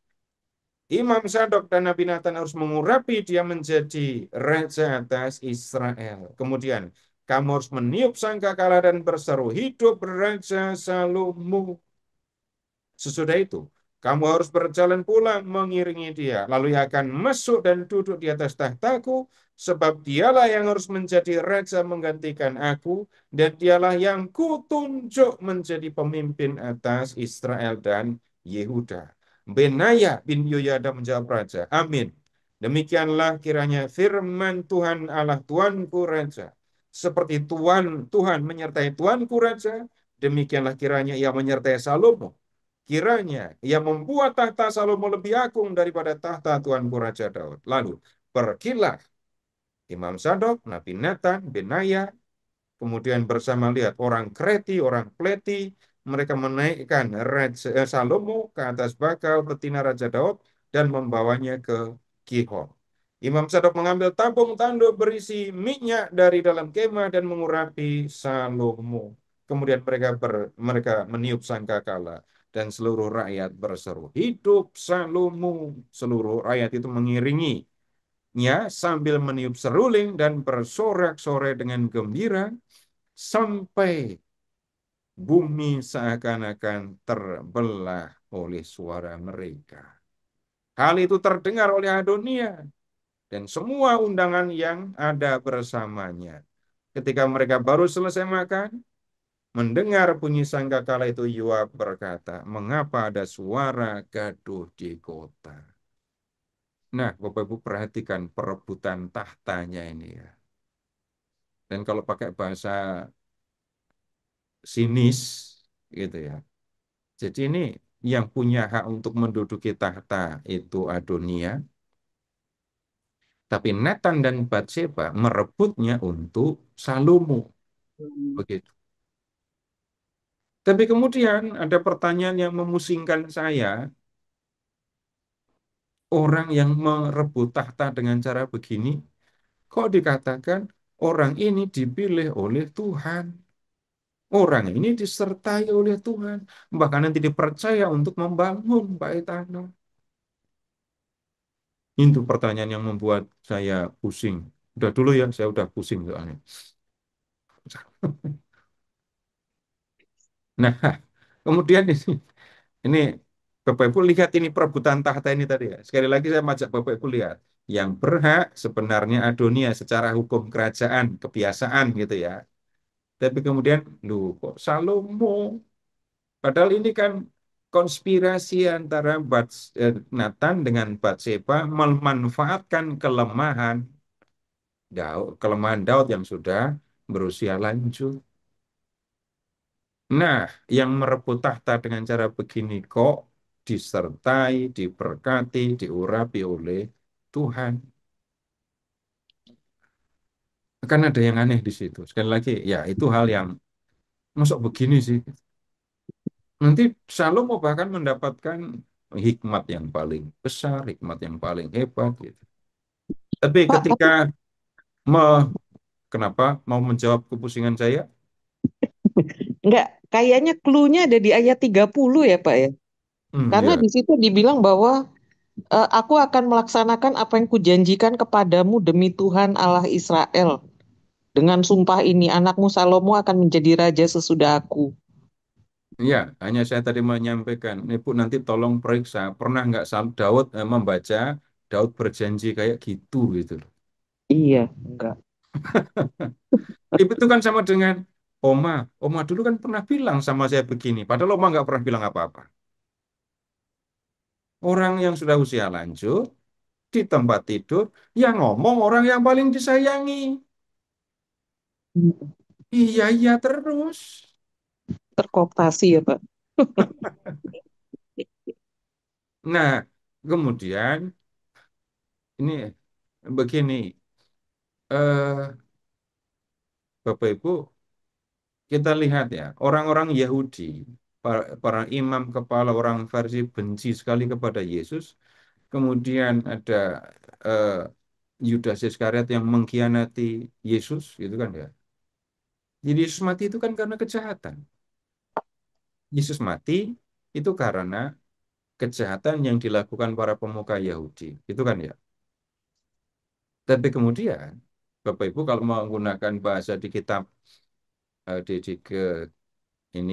Imam Sadok dan Nabi Nathan harus mengurapi dia menjadi raja atas Israel. Kemudian kamu harus meniup sangkakala dan berseru, hidup Raja Salomo. Sesudah itu, kamu harus berjalan pulang mengiringi dia. Lalu ia akan masuk dan duduk di atas tahtaku, sebab dialah yang harus menjadi raja menggantikan aku, dan dialah yang kutunjuk menjadi pemimpin atas Israel dan Yehuda. Benaya bin Yoyada menjawab raja, "Amin. Demikianlah kiranya firman Tuhan Allah Tuanku Raja. Seperti Tuhan menyertai Tuanku Raja, demikianlah kiranya ia menyertai Salomo. Kiranya ia membuat tahta Salomo lebih agung daripada tahta Tuanku Raja Daud. Lalu pergilah Imam Zadok, Nabi Nathan, Benaya, kemudian bersama lihat orang Kreti, orang Pleti, mereka menaikkan Salomo ke atas bakal betina Raja Daud dan membawanya ke Gihon. Imam Zadok mengambil tabung tanduk berisi minyak dari dalam kemah dan mengurapi Salomo. Kemudian mereka meniup sangkakala dan seluruh rakyat berseru, hidup Salomo. Seluruh rakyat itu mengiringinya sambil meniup seruling dan bersorak-sorai dengan gembira sampai bumi seakan-akan terbelah oleh suara mereka. Hal itu terdengar oleh Adonia dan semua undangan yang ada bersamanya. Ketika mereka baru selesai makan, Mendengar bunyi sangkakala itu Yoab berkata, mengapa ada suara gaduh di kota? Nah, Bapak Ibu perhatikan perebutan tahtanya ini ya. Dan kalau pakai bahasa sinis gitu ya. Jadi ini yang punya hak untuk menduduki tahta itu Adonia, tapi Nathan dan Bathsheba merebutnya untuk Salomo. Begitu. Tapi kemudian ada pertanyaan yang memusingkan saya, orang yang merebut tahta dengan cara begini, kok dikatakan orang ini dipilih oleh Tuhan? Orang ini disertai oleh Tuhan, bahkan nanti dipercaya untuk membangun bait Allah. Itu pertanyaan yang membuat saya pusing. Udah dulu ya, saya udah pusing soalnya. Nah, kemudian ini Bapak Ibu lihat ini perebutan tahta ini tadi ya. Sekali lagi saya mengajak Bapak Ibu lihat. Yang berhak sebenarnya Adonia secara hukum kerajaan, kebiasaan gitu ya. Tapi kemudian, loh kok Salomo? Padahal ini kan konspirasi antara Nathan dengan Bathsheba memanfaatkan kelemahan Daud yang sudah berusia lanjut. Nah, yang merebut tahta dengan cara begini kok disertai, diberkati, diurapi oleh Tuhan. Kan ada yang aneh di situ. Sekali lagi, ya itu hal yang masuk begini sih. Nanti Salomo bahkan mendapatkan hikmat yang paling besar, hikmat yang paling hebat gitu. Tapi Pak, ketika tapi me- kenapa mau menjawab kepusingan saya? enggak, kayaknya clue-nya ada di ayat 30 ya, Pak ya. Karena Ya, di situ dibilang bahwa aku akan melaksanakan apa yang kujanjikan kepadamu demi Tuhan Allah Israel. Dengan sumpah ini, anakmu Salomo akan menjadi raja sesudah aku. ya, hanya saya tadi menyampaikan, Ibu nanti tolong periksa, pernah nggak Daud membaca Daud berjanji kayak gitu gitu loh. Iya, enggak. Ibu itu kan sama dengan Oma. Oma dulu kan pernah bilang sama saya begini, padahal Oma nggak pernah bilang apa-apa. Orang yang sudah usia lanjut, di tempat tidur, yang ngomong orang yang paling disayangi. Iya, iya terus. Terkooptasi ya, Pak. Nah, kemudian ini begini, eh, Bapak Ibu, kita lihat ya, orang-orang Yahudi, para imam kepala orang Farisi benci sekali kepada Yesus. Kemudian ada eh, Yudas Iskariot yang mengkhianati Yesus, gitu kan ya. Jadi Yesus mati itu kan karena kejahatan. Yesus mati itu karena kejahatan yang dilakukan para pemuka Yahudi, itu kan ya. Tapi kemudian Bapak Ibu kalau menggunakan bahasa di kitab ini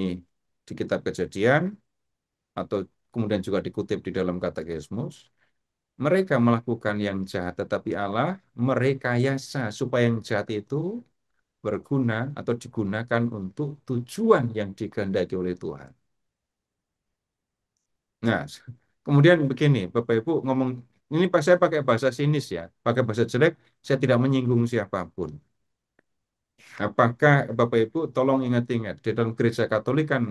di kitab Kejadian atau kemudian juga dikutip di dalam Katekismus, mereka melakukan yang jahat tetapi Allah merekayasa supaya yang jahat itu berguna atau digunakan untuk tujuan yang dikehendaki oleh Tuhan. Nah, kemudian begini, Bapak Ibu ngomong, ini pas saya pakai bahasa sinis ya, pakai bahasa jelek, saya tidak menyinggung siapapun. Apakah Bapak Ibu tolong ingat-ingat, di dalam gereja Katolik kan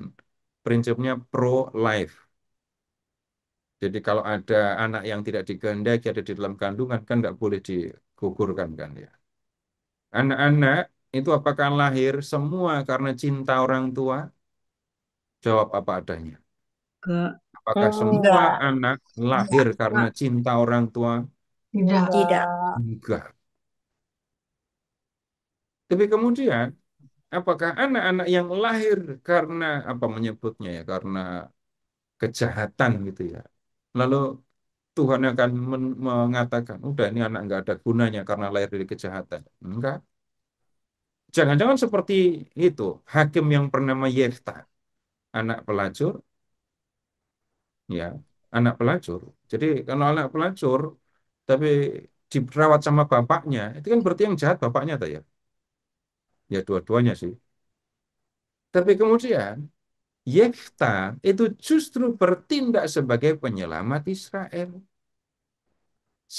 prinsipnya pro-life. Jadi kalau ada anak yang tidak dikehendaki ada di dalam kandungan, kan nggak boleh digugurkan kan ya. Anak-anak itu apakah lahir semua karena cinta orang tua? Jawab apa adanya. Enggak. Apakah semua Enggak, anak lahir karena enggak, cinta orang tua? tidak. Enggak. Tapi kemudian, apakah anak-anak yang lahir karena apa menyebutnya ya, karena kejahatan gitu ya. Lalu Tuhan akan mengatakan, udah ini anak nggak ada gunanya karena lahir dari kejahatan. Enggak. Jangan-jangan seperti itu, hakim yang bernama Yefta, anak pelacur, ya, anak pelacur. Jadi kalau anak pelacur, tapi dirawat sama bapaknya, itu kan berarti yang jahat bapaknya, tak ya? Ya dua-duanya sih. Tapi kemudian Yefta itu justru bertindak sebagai penyelamat Israel.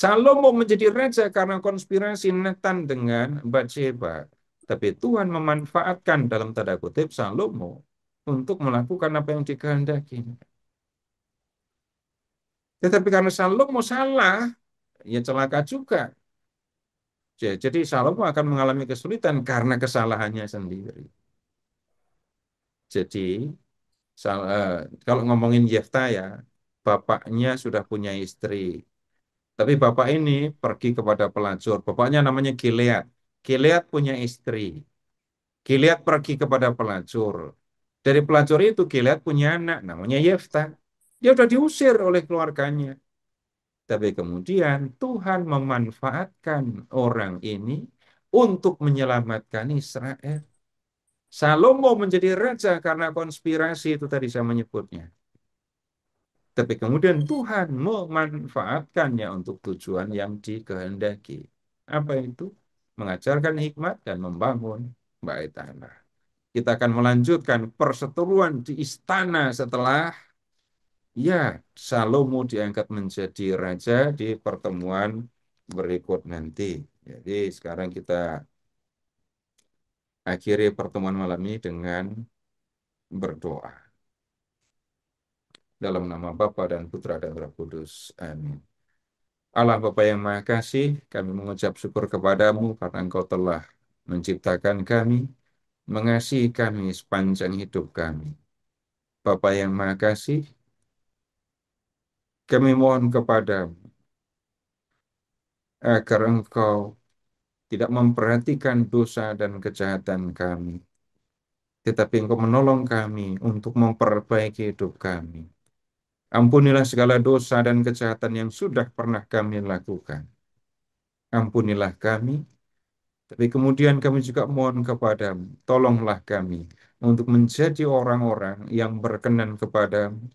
Salomo menjadi raja karena konspirasi Nathan dengan Batsheba. Tapi Tuhan memanfaatkan dalam tanda kutip Salomo untuk melakukan apa yang dikehendaki. Tetapi karena Salomo salah, ya celaka juga. Jadi Salomo akan mengalami kesulitan karena kesalahannya sendiri. Jadi kalau ngomongin Yefta ya, bapaknya sudah punya istri. Tapi bapak ini pergi kepada pelacur. Bapaknya namanya Gilead. Gilead punya istri. Gilead pergi kepada pelacur. Dari pelacur itu Gilead punya anak namanya Yefta. Dia sudah diusir oleh keluarganya. Tapi kemudian Tuhan memanfaatkan orang ini untuk menyelamatkan Israel. Salomo menjadi raja karena konspirasi itu tadi saya menyebutnya. Tapi kemudian Tuhan memanfaatkannya untuk tujuan yang dikehendaki. Apa itu? Mengajarkan hikmat dan membangun bait Allah. Kita akan melanjutkan perseteruan di istana setelah Salomo diangkat menjadi raja di pertemuan berikut nanti. Jadi sekarang kita akhiri pertemuan malam ini dengan berdoa. Dalam nama Bapa dan Putra dan Roh Kudus. Amin. Allah Bapa yang Maha Kasih, kami mengucap syukur kepadamu karena Engkau telah menciptakan kami, mengasihi kami sepanjang hidup kami. Bapa yang Maha Kasih, kami mohon kepadamu agar Engkau tidak memperhatikan dosa dan kejahatan kami, tetapi Engkau menolong kami untuk memperbaiki hidup kami. Ampunilah segala dosa dan kejahatan yang sudah pernah kami lakukan. Ampunilah kami, tapi kemudian kami juga mohon kepadamu, tolonglah kami untuk menjadi orang-orang yang berkenan kepadamu,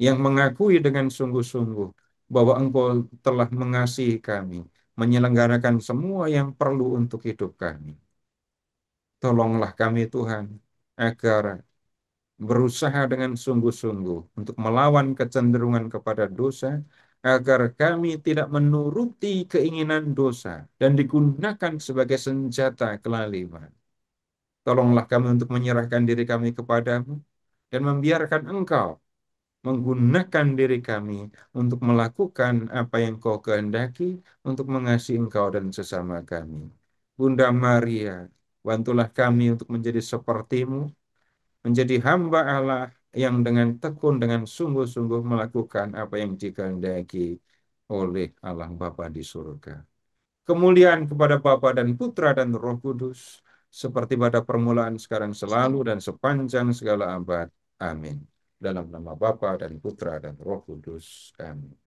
yang mengakui dengan sungguh-sungguh bahwa Engkau telah mengasihi kami, menyelenggarakan semua yang perlu untuk hidup kami. Tolonglah kami Tuhan, agar berusaha dengan sungguh-sungguh untuk melawan kecenderungan kepada dosa, agar kami tidak menuruti keinginan dosa dan digunakan sebagai senjata kelaliman. Tolonglah kami untuk menyerahkan diri kami kepadamu dan membiarkan Engkau menggunakan diri kami untuk melakukan apa yang Kau kehendaki, untuk mengasihi Engkau dan sesama kami. Bunda Maria, bantulah kami untuk menjadi seperti-Mu, menjadi hamba Allah yang dengan tekun, dengan sungguh-sungguh melakukan apa yang dikehendaki oleh Allah Bapa di surga. Kemuliaan kepada Bapa dan Putra dan Roh Kudus, seperti pada permulaan, sekarang, selalu, dan sepanjang segala abad. Amin. Dalam nama Bapa dan Putra dan Roh Kudus. Amin.